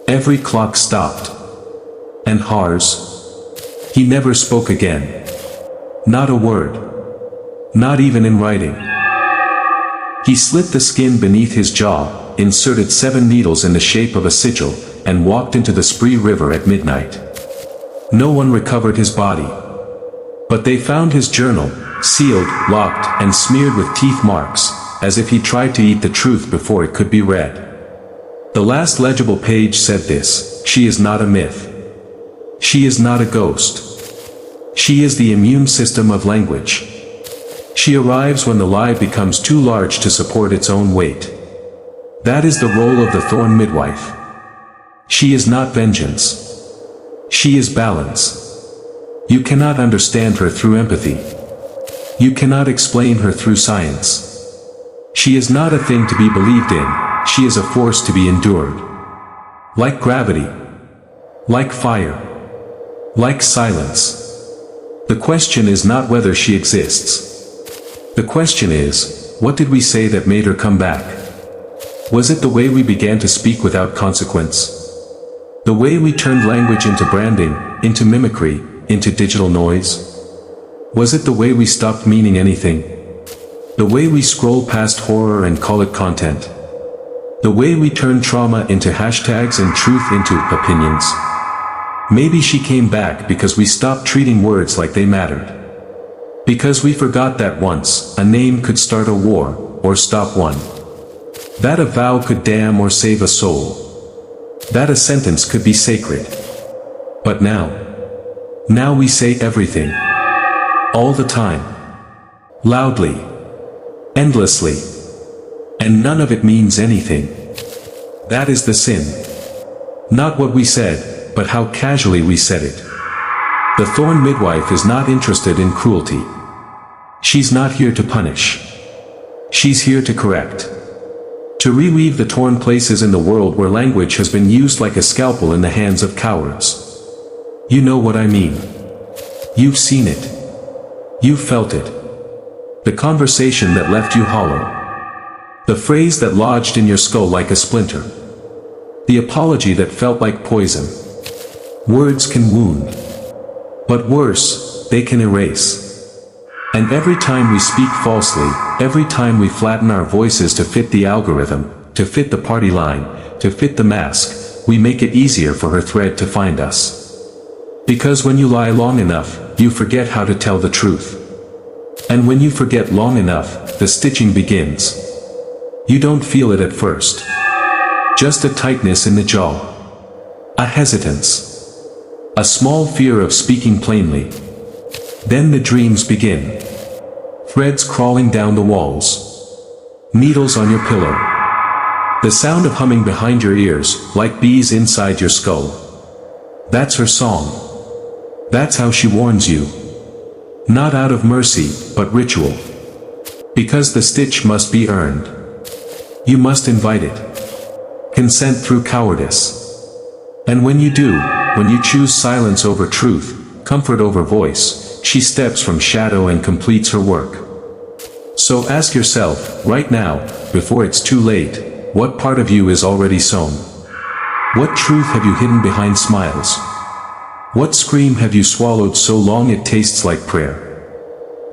Every clock stopped. And Hars? He never spoke again. Not a word. Not even in writing. He slit the skin beneath his jaw, inserted 7 needles in the shape of a sigil, and walked into the Spree River at midnight. No one recovered his body. But they found his journal, sealed, locked, and smeared with teeth marks, as if he tried to eat the truth before it could be read. The last legible page said this: she is not a myth. She is not a ghost. She is the immune system of language. She arrives when the lie becomes too large to support its own weight. That is the role of the Thorn midwife. She is not vengeance. She is balance. You cannot understand her through empathy. You cannot explain her through science. She is not a thing to be believed in, she is a force to be endured. Like gravity. Like fire. Like silence. The question is not whether she exists. The question is, what did we say that made her come back? Was it the way we began to speak without consequence? The way we turned language into branding, into mimicry, into digital noise? Was it the way we stopped meaning anything? The way we scroll past horror and call it content? The way we turn trauma into hashtags and truth into opinions? Maybe she came back because we stopped treating words like they mattered. Because we forgot that once, a name could start a war, or stop one. That a vow could damn or save a soul. That a sentence could be sacred. But now we say everything. All the time. Loudly. Endlessly. And none of it means anything. That is the sin. Not what we said, but how casually we said it. The Thorn midwife is not interested in cruelty. She's not here to punish. She's here to correct. To reweave the torn places in the world where language has been used like a scalpel in the hands of cowards. You know what I mean. You've seen it. You've felt it. The conversation that left you hollow. The phrase that lodged in your skull like a splinter. The apology that felt like poison. Words can wound. But worse, they can erase. And every time we speak falsely, every time we flatten our voices to fit the algorithm, to fit the party line, to fit the mask, we make it easier for her thread to find us. Because when you lie long enough, you forget how to tell the truth. And when you forget long enough, the stitching begins. You don't feel it at first. Just a tightness in the jaw. A hesitance. A small fear of speaking plainly. Then the dreams begin. Threads crawling down the walls. Needles on your pillow. The sound of humming behind your ears, like bees inside your skull. That's her song. That's how she warns you. Not out of mercy, but ritual. Because the stitch must be earned. You must invite it. Consent through cowardice. And when you do, when you choose silence over truth, comfort over voice, she steps from shadow and completes her work. So ask yourself, right now, before it's too late, what part of you is already sewn? What truth have you hidden behind smiles? What scream have you swallowed so long it tastes like prayer?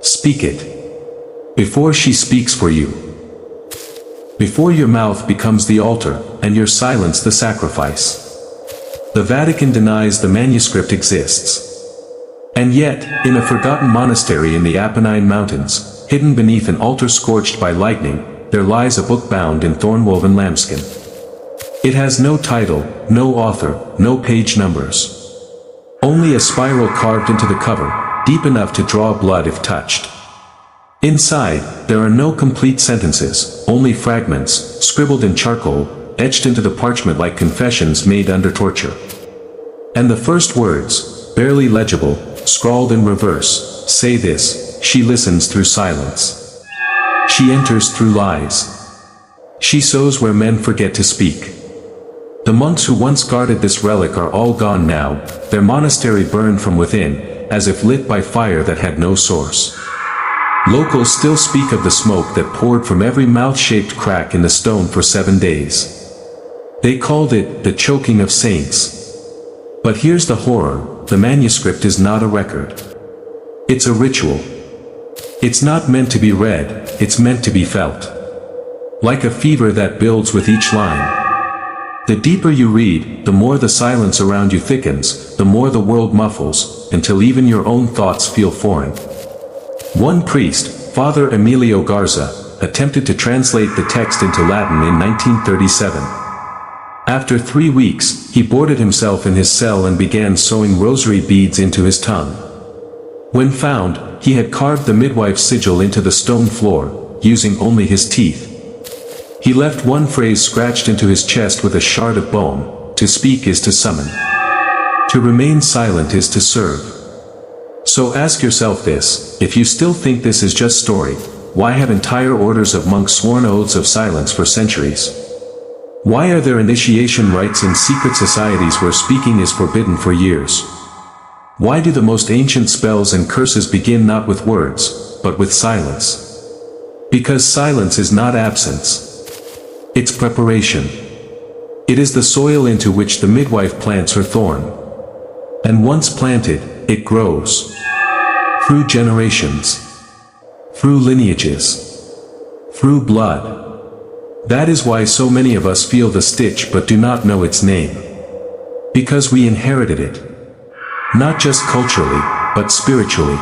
Speak it. Before she speaks for you. Before your mouth becomes the altar, and your silence the sacrifice. The Vatican denies the manuscript exists. And yet, in a forgotten monastery in the Apennine Mountains, hidden beneath an altar scorched by lightning, there lies a book bound in thorn-woven lambskin. It has no title, no author, no page numbers. Only a spiral carved into the cover, deep enough to draw blood if touched. Inside, there are no complete sentences, only fragments, scribbled in charcoal, etched into the parchment like confessions made under torture. And the first words, barely legible, scrawled in reverse, say this: she listens through silence. She enters through lies. She sows where men forget to speak. The monks who once guarded this relic are all gone now, their monastery burned from within, as if lit by fire that had no source. Locals still speak of the smoke that poured from every mouth-shaped crack in the stone for 7 days. They called it the choking of saints. But here's the horror: the manuscript is not a record. It's a ritual. It's not meant to be read, it's meant to be felt. Like a fever that builds with each line. The deeper you read, the more the silence around you thickens, the more the world muffles, until even your own thoughts feel foreign. One priest, Father Emilio Garza, attempted to translate the text into Latin in 1937. After 3 weeks, he boarded himself in his cell and began sewing rosary beads into his tongue. When found, he had carved the midwife's sigil into the stone floor, using only his teeth. He left one phrase scratched into his chest with a shard of bone: to speak is to summon. To remain silent is to serve. So ask yourself this: if you still think this is just story, why have entire orders of monks sworn oaths of silence for centuries? Why are there initiation rites in secret societies where speaking is forbidden for years? Why do the most ancient spells and curses begin not with words, but with silence? Because silence is not absence. It's preparation. It is the soil into which the midwife plants her thorn. And once planted, it grows. Through generations. Through lineages. Through blood. That is why so many of us feel the stitch but do not know its name. Because we inherited it. Not just culturally, but spiritually.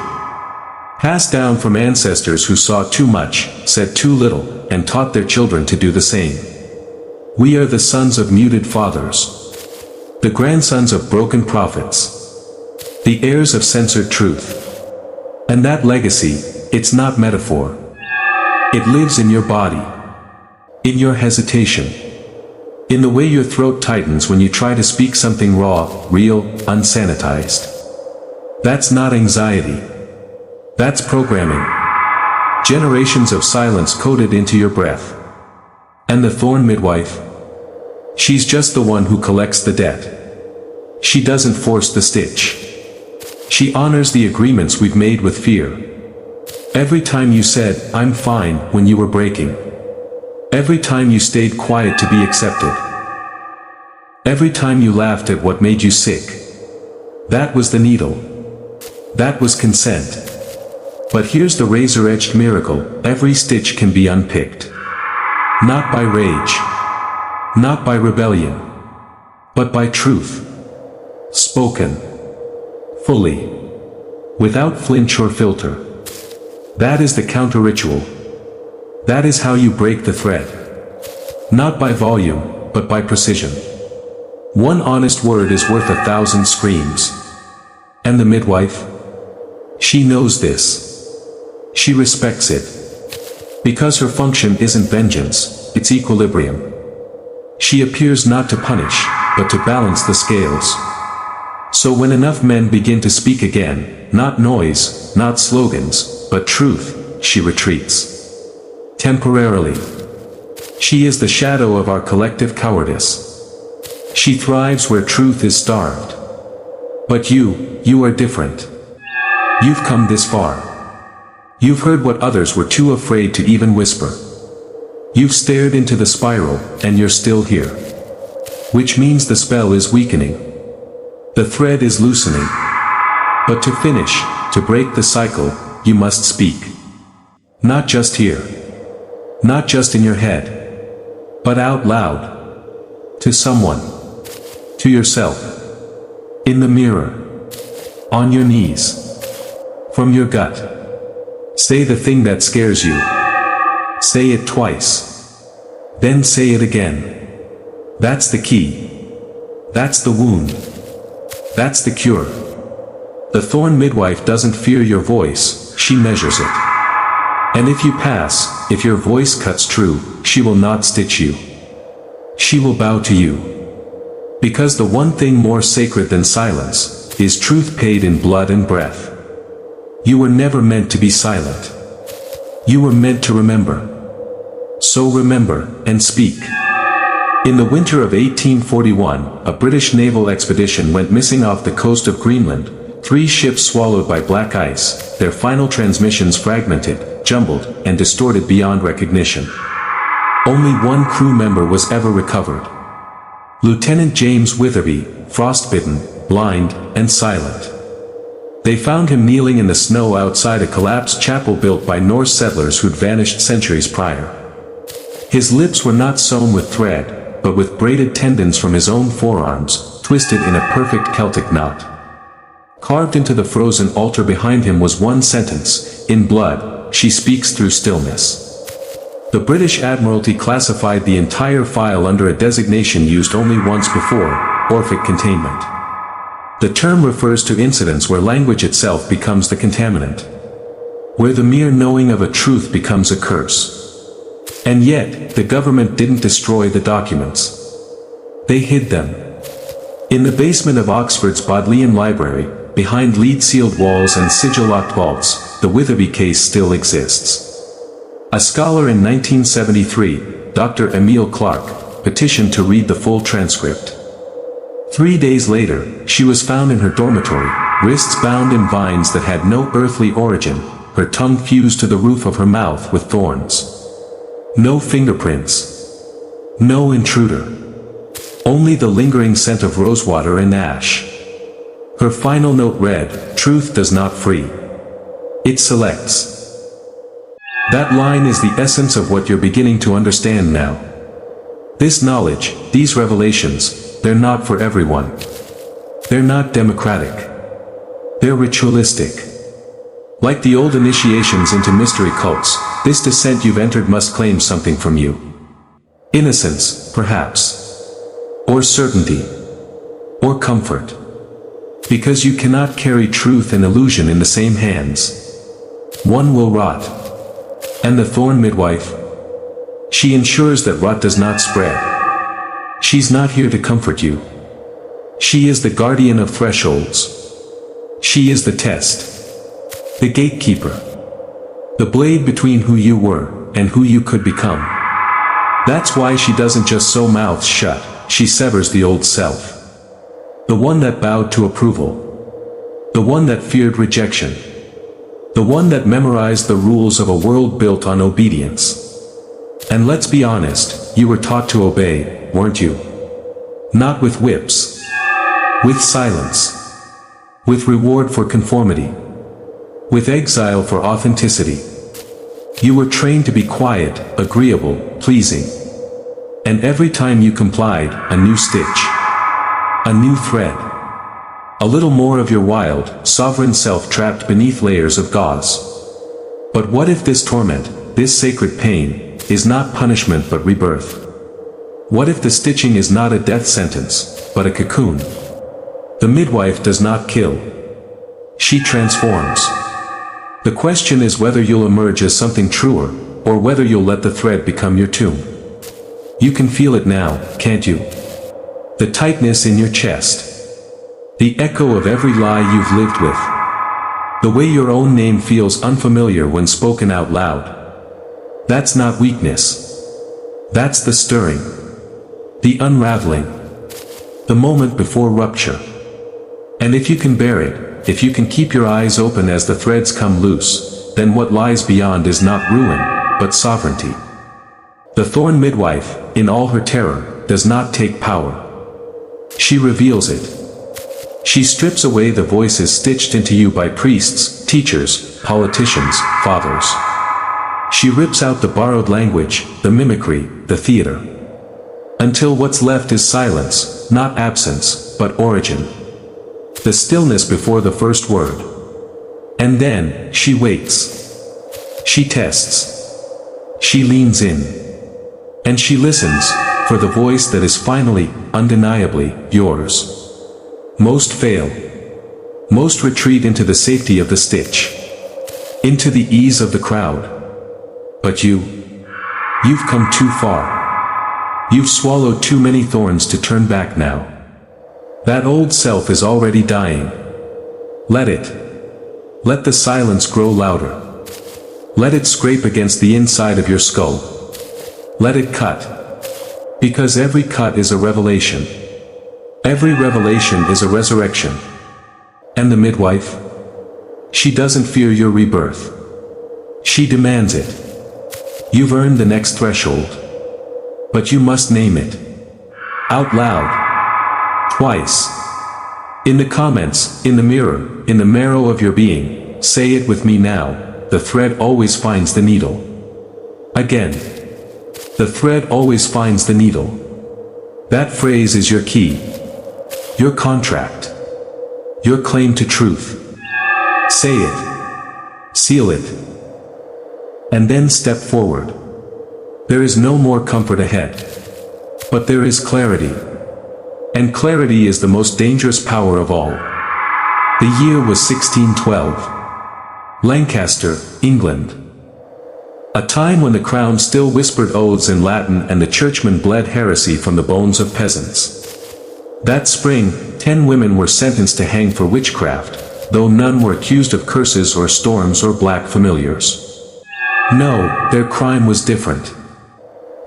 Passed down from ancestors who saw too much, said too little, and taught their children to do the same. We are the sons of muted fathers. The grandsons of broken prophets. The heirs of censored truth. And that legacy, it's not metaphor. It lives in your body. In your hesitation. In the way your throat tightens when you try to speak something raw, real, unsanitized. That's not anxiety. That's programming. Generations of silence coded into your breath. And the thorn midwife? She's just the one who collects the debt. She doesn't force the stitch. She honors the agreements we've made with fear. Every time you said, "I'm fine," when you were breaking. Every time you stayed quiet to be accepted. Every time you laughed at what made you sick. That was the needle. That was consent. But here's the razor-edged miracle: every stitch can be unpicked. Not by rage. Not by rebellion. But by truth. Spoken. Fully. Without flinch or filter. That is the counter-ritual. That is how you break the thread. Not by volume, but by precision. One honest word is worth 1,000 screams. And the midwife? She knows this. She respects it. Because her function isn't vengeance, it's equilibrium. She appears not to punish, but to balance the scales. So when enough men begin to speak again, not noise, not slogans, but truth, she retreats. Temporarily. She is the shadow of our collective cowardice. She thrives where truth is starved. But you are different. You've come this far. You've heard what others were too afraid to even whisper. You've stared into the spiral, and you're still here. Which means the spell is weakening. The thread is loosening. But to finish, to break the cycle, you must speak. Not just here. Not just in your head. But out loud. To someone. To yourself. In the mirror. On your knees. From your gut. Say the thing that scares you. Say it twice. Then say it again. That's the key. That's the wound. That's the cure. The thorn midwife doesn't fear your voice, she measures it. And if you pass, if your voice cuts true, she will not stitch you. She will bow to you. Because the one thing more sacred than silence is truth paid in blood and breath. You were never meant to be silent. You were meant to remember. So remember, and speak. In the winter of 1841, a British naval expedition went missing off the coast of Greenland, 3 ships swallowed by black ice, their final transmissions fragmented, jumbled, and distorted beyond recognition. Only one crew member was ever recovered. Lieutenant James Witherby, frostbitten, blind, and silent. They found him kneeling in the snow outside a collapsed chapel built by Norse settlers who'd vanished centuries prior. His lips were not sewn with thread, but with braided tendons from his own forearms, twisted in a perfect Celtic knot. Carved into the frozen altar behind him was one sentence: "In blood, she speaks through stillness." The British Admiralty classified the entire file under a designation used only once before, orphic containment. The term refers to incidents where language itself becomes the contaminant, where the mere knowing of a truth becomes a curse. And yet, the government didn't destroy the documents. They hid them. In the basement of Oxford's Bodleian Library, behind lead-sealed walls and sigil-locked vaults, the Witherby case still exists. A scholar in 1973, Dr. Emile Clark, petitioned to read the full transcript. 3 days later, she was found in her dormitory, wrists bound in vines that had no earthly origin, her tongue fused to the roof of her mouth with thorns. No fingerprints. No intruder. Only the lingering scent of rosewater and ash. Her final note read, "Truth does not free. It selects." That line is the essence of what you're beginning to understand now. This knowledge, these revelations, they're not for everyone. They're not democratic. They're ritualistic. Like the old initiations into mystery cults, this descent you've entered must claim something from you. Innocence, perhaps. Or certainty. Or comfort. Because you cannot carry truth and illusion in the same hands. One will rot. And the Thorn midwife? She ensures that rot does not spread. She's not here to comfort you. She is the guardian of thresholds. She is the test. The gatekeeper. The blade between who you were and who you could become. That's why she doesn't just sew mouths shut, she severs the old self. The one that bowed to approval. The one that feared rejection. The one that memorized the rules of a world built on obedience. And let's be honest, you were taught to obey, weren't you? Not with whips. With silence. With reward for conformity. With exile for authenticity. You were trained to be quiet, agreeable, pleasing. And every time you complied, a new stitch. A new thread. A little more of your wild, sovereign self trapped beneath layers of gauze. But what if this torment, this sacred pain, is not punishment but rebirth? What if the stitching is not a death sentence, but a cocoon? The midwife does not kill. She transforms. The question is whether you'll emerge as something truer, or whether you'll let the thread become your tomb. You can feel it now, can't you? The tightness in your chest. The echo of every lie you've lived with. The way your own name feels unfamiliar when spoken out loud. That's not weakness. That's the stirring. The unraveling. The moment before rupture. And if you can bear it, if you can keep your eyes open as the threads come loose, then what lies beyond is not ruin, but sovereignty. The Thorn midwife, in all her terror, does not take power. She reveals it. She strips away the voices stitched into you by priests, teachers, politicians, fathers. She rips out the borrowed language, the mimicry, the theater. Until what's left is silence, not absence, but origin. The stillness before the first word. And then, she waits. She tests. She leans in. And she listens, for the voice that is finally, undeniably, yours. Most fail. Most retreat into the safety of the stitch. Into the ease of the crowd. But you've come too far. You've swallowed too many thorns to turn back now. That old self is already dying. Let it. Let the silence grow louder. Let it scrape against the inside of your skull. Let it cut. Because every cut is a revelation. Every revelation is a resurrection. And the midwife? She doesn't fear your rebirth. She demands it. You've earned the next threshold. But you must name it. Out loud. Twice. In the comments, in the mirror, in the marrow of your being, say it with me now, the thread always finds the needle. Again. The thread always finds the needle. That phrase is your key. Your contract. Your claim to truth. Say it. Seal it. And then step forward. There is no more comfort ahead. But there is clarity. And clarity is the most dangerous power of all. The year was 1612. Lancaster, England. A time when the crown still whispered oaths in Latin and the churchmen bled heresy from the bones of peasants. That spring, 10 women were sentenced to hang for witchcraft, though none were accused of curses or storms or black familiars. No, their crime was different.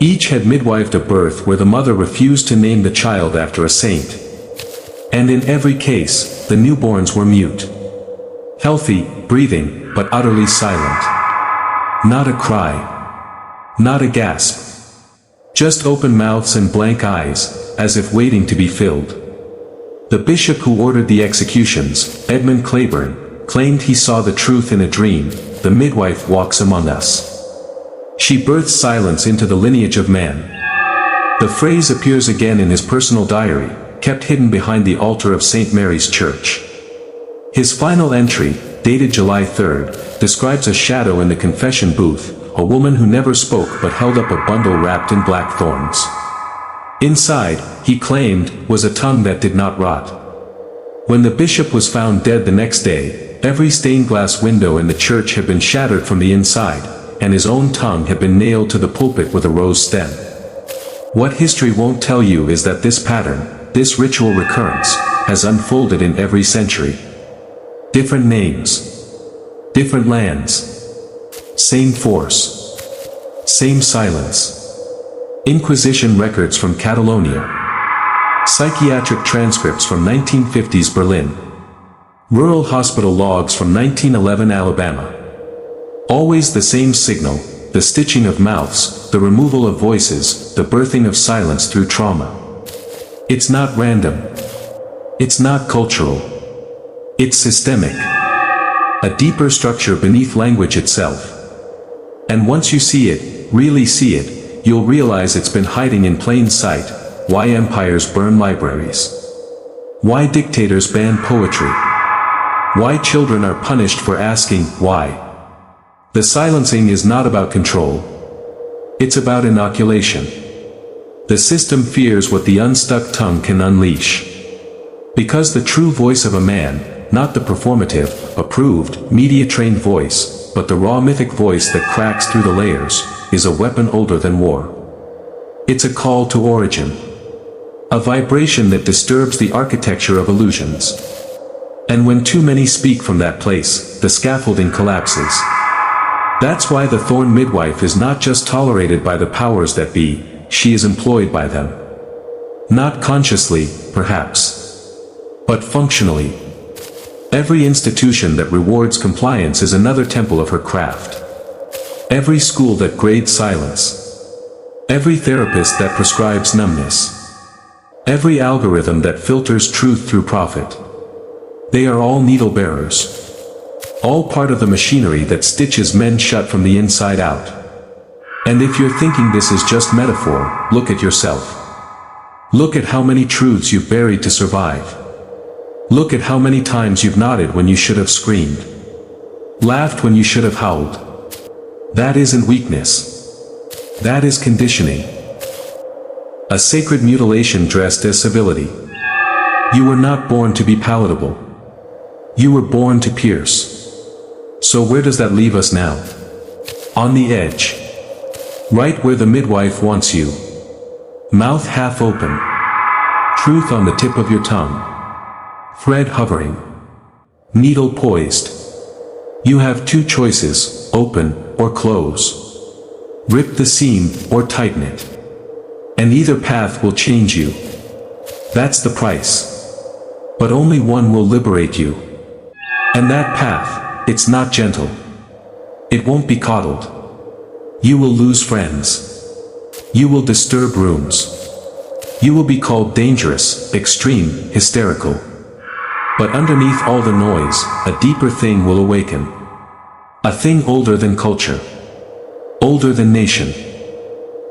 Each had midwifed a birth where the mother refused to name the child after a saint. And in every case, the newborns were mute. Healthy, breathing, but utterly silent. Not a cry. Not a gasp. Just open mouths and blank eyes, as if waiting to be filled. The bishop who ordered the executions, Edmund Claiborne, claimed he saw the truth in a dream. The midwife walks among us. She births silence into the lineage of man. The phrase appears again in his personal diary, kept hidden behind the altar of St. Mary's Church. His final entry, dated July 3rd, describes a shadow in the confession booth, a woman who never spoke but held up a bundle wrapped in black thorns. Inside, he claimed, was a tongue that did not rot. When the bishop was found dead the next day, every stained glass window in the church had been shattered from the inside, and his own tongue had been nailed to the pulpit with a rose stem. What history won't tell you is that this pattern, this ritual recurrence, has unfolded in every century. Different names. Different lands. Same force. Same silence. Inquisition records from Catalonia. Psychiatric transcripts from 1950s Berlin. Rural hospital logs from 1911 Alabama. Always the same signal, the stitching of mouths, the removal of voices, the birthing of silence through trauma. It's not random. It's not cultural. It's systemic. A deeper structure beneath language itself. And once you see it, really see it, you'll realize it's been hiding in plain sight. Why empires burn libraries. Why dictators ban poetry. Why children are punished for asking, why? The silencing is not about control. It's about inoculation. The system fears what the unstuck tongue can unleash. Because the true voice of a man, not the performative, approved, media-trained voice, but the raw mythic voice that cracks through the layers, is a weapon older than war. It's a call to origin. A vibration that disturbs the architecture of illusions. And when too many speak from that place, the scaffolding collapses. That's why the Thorn midwife is not just tolerated by the powers that be, she is employed by them. Not consciously, perhaps. But functionally. Every institution that rewards compliance is another temple of her craft. Every school that grades silence. Every therapist that prescribes numbness. Every algorithm that filters truth through profit. They are all needle bearers. All part of the machinery that stitches men shut from the inside out. And if you're thinking this is just metaphor, look at yourself. Look at how many truths you've buried to survive. Look at how many times you've nodded when you should have screamed. Laughed when you should have howled. That isn't weakness. That is conditioning. A sacred mutilation dressed as civility. You were not born to be palatable. You were born to pierce. So where does that leave us now? On the edge. Right where the midwife wants you. Mouth half open. Truth on the tip of your tongue. Thread hovering. Needle poised. You have two choices, open or close. Rip the seam or tighten it. And either path will change you. That's the price. But only one will liberate you. And that path, it's not gentle. It won't be coddled. You will lose friends. You will disturb rooms. You will be called dangerous, extreme, hysterical. But underneath all the noise, a deeper thing will awaken. A thing older than culture. Older than nation.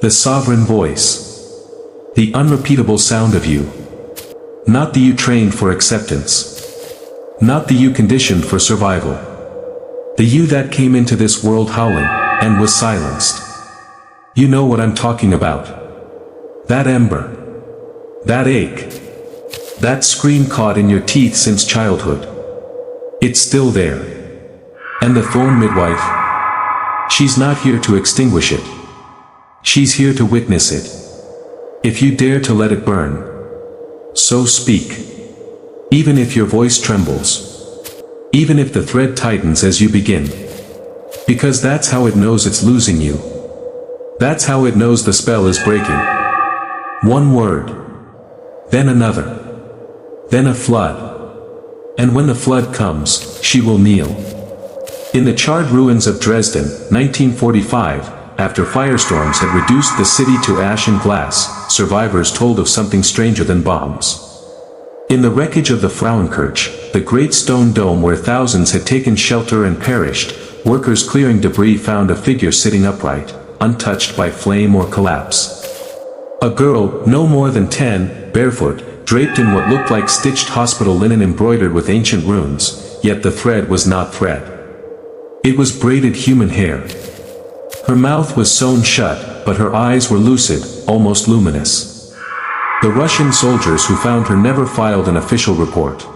The sovereign voice. The unrepeatable sound of you. Not the you trained for acceptance. Not the you conditioned for survival. The you that came into this world howling, and was silenced. You know what I'm talking about. That ember. That ache. That scream caught in your teeth since childhood. It's still there. And the Thorn midwife? She's not here to extinguish it. She's here to witness it. If you dare to let it burn, so speak. Even if your voice trembles. Even if the thread tightens as you begin. Because that's how it knows it's losing you. That's how it knows the spell is breaking. One word. Then another. Then a flood. And when the flood comes, she will kneel. In the charred ruins of Dresden, 1945, after firestorms had reduced the city to ash and glass, survivors told of something stranger than bombs. In the wreckage of the Frauenkirche, the great stone dome where thousands had taken shelter and perished, workers clearing debris found a figure sitting upright, untouched by flame or collapse. A girl, no more than 10, barefoot, draped in what looked like stitched hospital linen embroidered with ancient runes, yet the thread was not thread. It was braided human hair. Her mouth was sewn shut, but her eyes were lucid, almost luminous. The Russian soldiers who found her never filed an official report.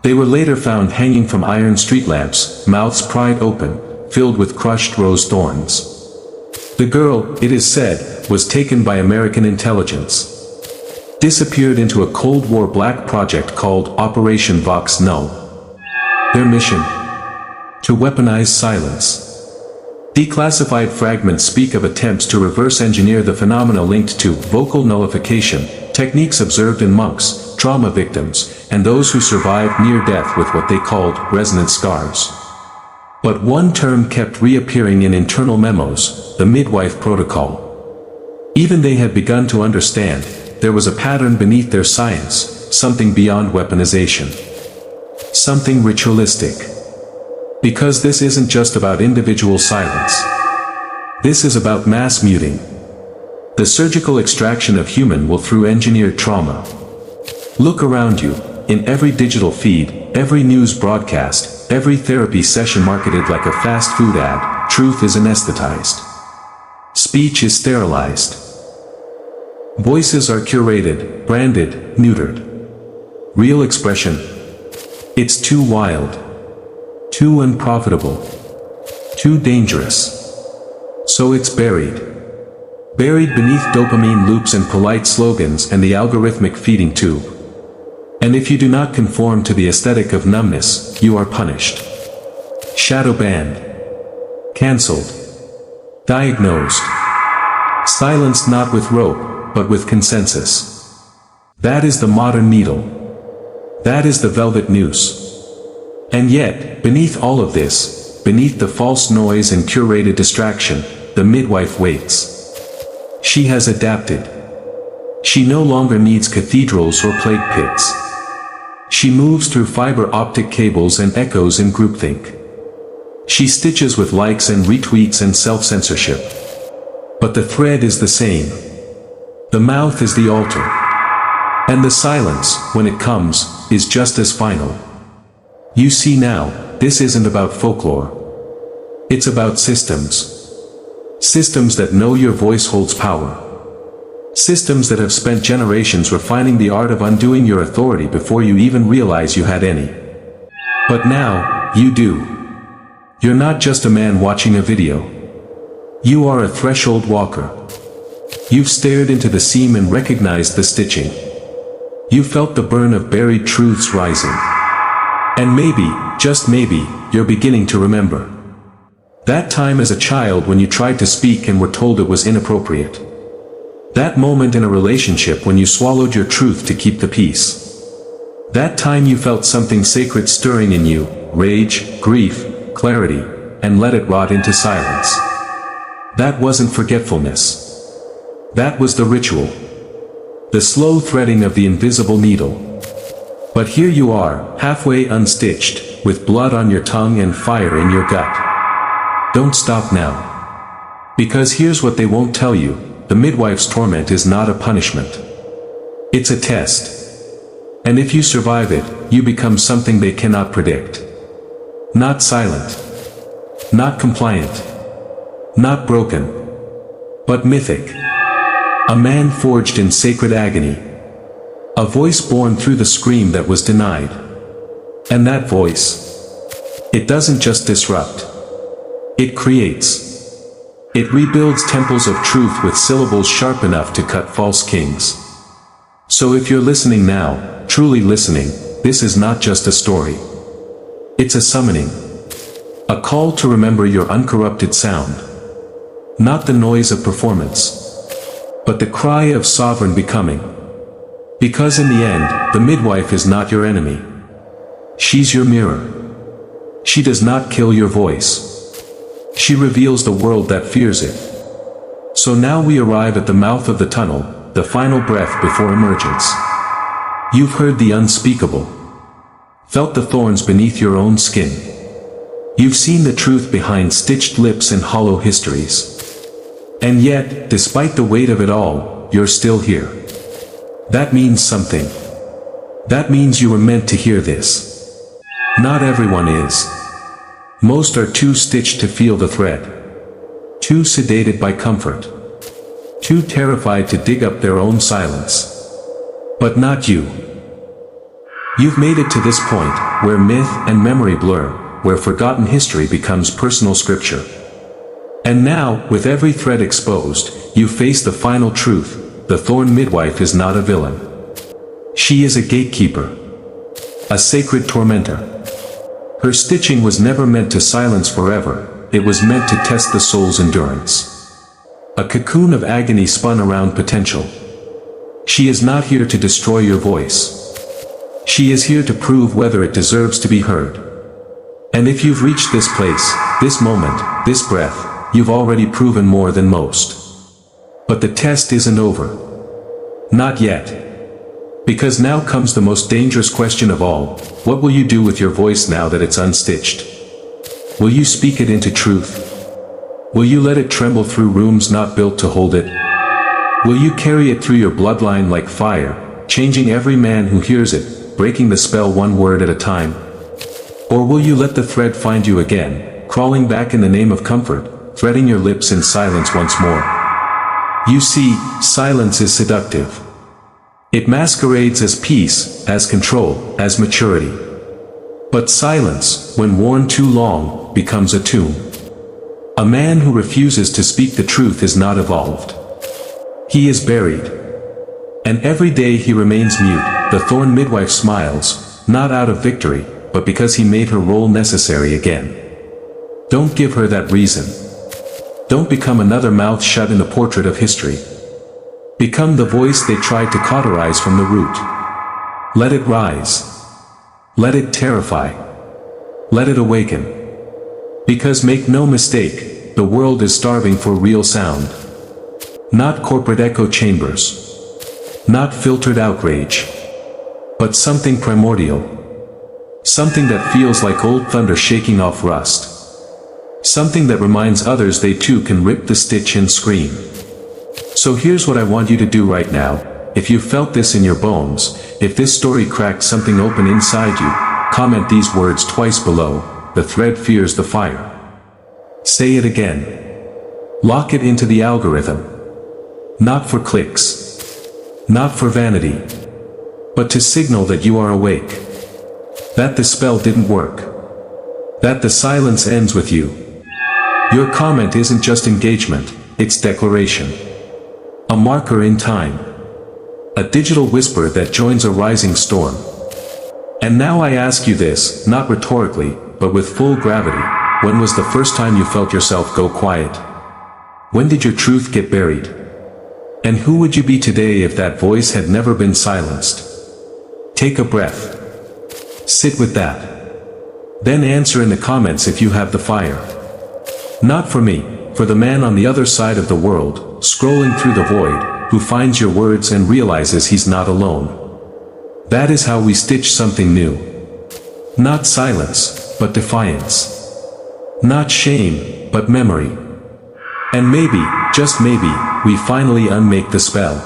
They were later found hanging from iron street lamps, mouths pried open, filled with crushed rose thorns. The girl, it is said, was taken by American intelligence. Disappeared into a Cold War black project called Operation Vox Null. Their mission? To weaponize silence. Declassified fragments speak of attempts to reverse engineer the phenomena linked to vocal nullification, techniques observed in monks, trauma victims, and those who survived near death with what they called resonant scars. But one term kept reappearing in internal memos, the midwife protocol. Even they had begun to understand, there was a pattern beneath their science, something beyond weaponization. Something ritualistic. Because this isn't just about individual silence. This is about mass muting. The surgical extraction of human will through engineered trauma. Look around you, in every digital feed, every news broadcast, every therapy session marketed like a fast food ad, truth is anesthetized. Speech is sterilized. Voices are curated, branded, neutered. Real expression. It's too wild. Too unprofitable. Too dangerous. So it's buried. Buried beneath dopamine loops and polite slogans and the algorithmic feeding tube. And if you do not conform to the aesthetic of numbness, you are punished. Shadow banned. Cancelled. Diagnosed. Silenced not with rope, but with consensus. That is the modern needle. That is the velvet noose. And yet, beneath all of this, beneath the false noise and curated distraction, the midwife waits. She has adapted. She no longer needs cathedrals or plague pits. She moves through fiber optic cables and echoes in groupthink. She stitches with likes and retweets and self-censorship. But the thread is the same. The mouth is the altar. And the silence, when it comes, is just as final. You see now, this isn't about folklore. It's about systems. Systems that know your voice holds power. Systems that have spent generations refining the art of undoing your authority before you even realize you had any. But now, you do. You're not just a man watching a video. You are a threshold walker. You've stared into the seam and recognized the stitching. You felt the burn of buried truths rising. And maybe, just maybe, you're beginning to remember. That time as a child when you tried to speak and were told it was inappropriate. That moment in a relationship when you swallowed your truth to keep the peace. That time you felt something sacred stirring in you, rage, grief, clarity, and let it rot into silence. That wasn't forgetfulness. That was the ritual. The slow threading of the invisible needle. But here you are, halfway unstitched, with blood on your tongue and fire in your gut. Don't stop now. Because here's what they won't tell you, the midwife's torment is not a punishment. It's a test. And if you survive it, you become something they cannot predict. Not silent. Not compliant. Not broken. but mythic. A man forged in sacred agony. A voice born through the scream that was denied. And that voice, it doesn't just disrupt. It creates. It rebuilds temples of truth with syllables sharp enough to cut false kings. So if you're listening now, truly listening, this is not just a story. It's a summoning. A call to remember your uncorrupted sound. Not the noise of performance, but the cry of sovereign becoming. Because in the end, the midwife is not your enemy. She's your mirror. She does not kill your voice. She reveals the world that fears it. So now we arrive at the mouth of the tunnel, the final breath before emergence. You've heard the unspeakable. Felt the thorns beneath your own skin. You've seen the truth behind stitched lips and hollow histories. And yet, despite the weight of it all, you're still here. That means something. That means you were meant to hear this. Not everyone is. Most are too stitched to feel the thread. Too sedated by comfort. Too terrified to dig up their own silence. But not you. You've made it to this point, where myth and memory blur, where forgotten history becomes personal scripture. And now, with every thread exposed, you face the final truth: the Thorn midwife is not a villain. She is a gatekeeper. A sacred tormentor. Her stitching was never meant to silence forever, it was meant to test the soul's endurance. A cocoon of agony spun around potential. She is not here to destroy your voice. She is here to prove whether it deserves to be heard. And if you've reached this place, this moment, this breath, you've already proven more than most. But the test isn't over. Not yet. Because now comes the most dangerous question of all: what will you do with your voice now that it's unstitched? Will you speak it into truth? Will you let it tremble through rooms not built to hold it? Will you carry it through your bloodline like fire, changing every man who hears it, breaking the spell one word at a time? Or will you let the thread find you again, crawling back in the name of comfort, threading your lips in silence once more? You see, silence is seductive. It masquerades as peace, as control, as maturity. But silence, when worn too long, becomes a tomb. A man who refuses to speak the truth is not evolved. He is buried. And every day he remains mute, the Thorn midwife smiles, not out of victory, but because he made her role necessary again. Don't give her that reason. Don't become another mouth shut in the portrait of history. Become the voice they tried to cauterize from the root. Let it rise. Let it terrify. Let it awaken. Because make no mistake, the world is starving for real sound. Not corporate echo chambers. Not filtered outrage. But something primordial. Something that feels like old thunder shaking off rust. Something that reminds others they too can rip the stitch and scream. So here's what I want you to do right now. If you felt this in your bones, if this story cracked something open inside you, comment these words twice below: the thread fears the fire. Say it again. Lock it into the algorithm. Not for clicks. Not for vanity. But to signal that you are awake. That the spell didn't work. That the silence ends with you. Your comment isn't just engagement, it's declaration. A marker in time. A digital whisper that joins a rising storm. And now I ask you this, not rhetorically, but with full gravity: when was the first time you felt yourself go quiet? When did your truth get buried? And who would you be today if that voice had never been silenced? Take a breath. Sit with that. Then answer in the comments if you have the fire. Not for me, for the man on the other side of the world, scrolling through the void, who finds your words and realizes he's not alone. That is how we stitch something new. Not silence, but defiance. Not shame, but memory. And maybe, just maybe, we finally unmake the spell.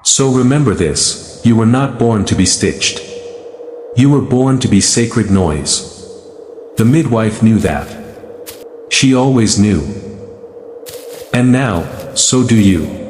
So remember this: you were not born to be stitched. You were born to be sacred noise. The midwife knew that. She always knew. And now, so do you.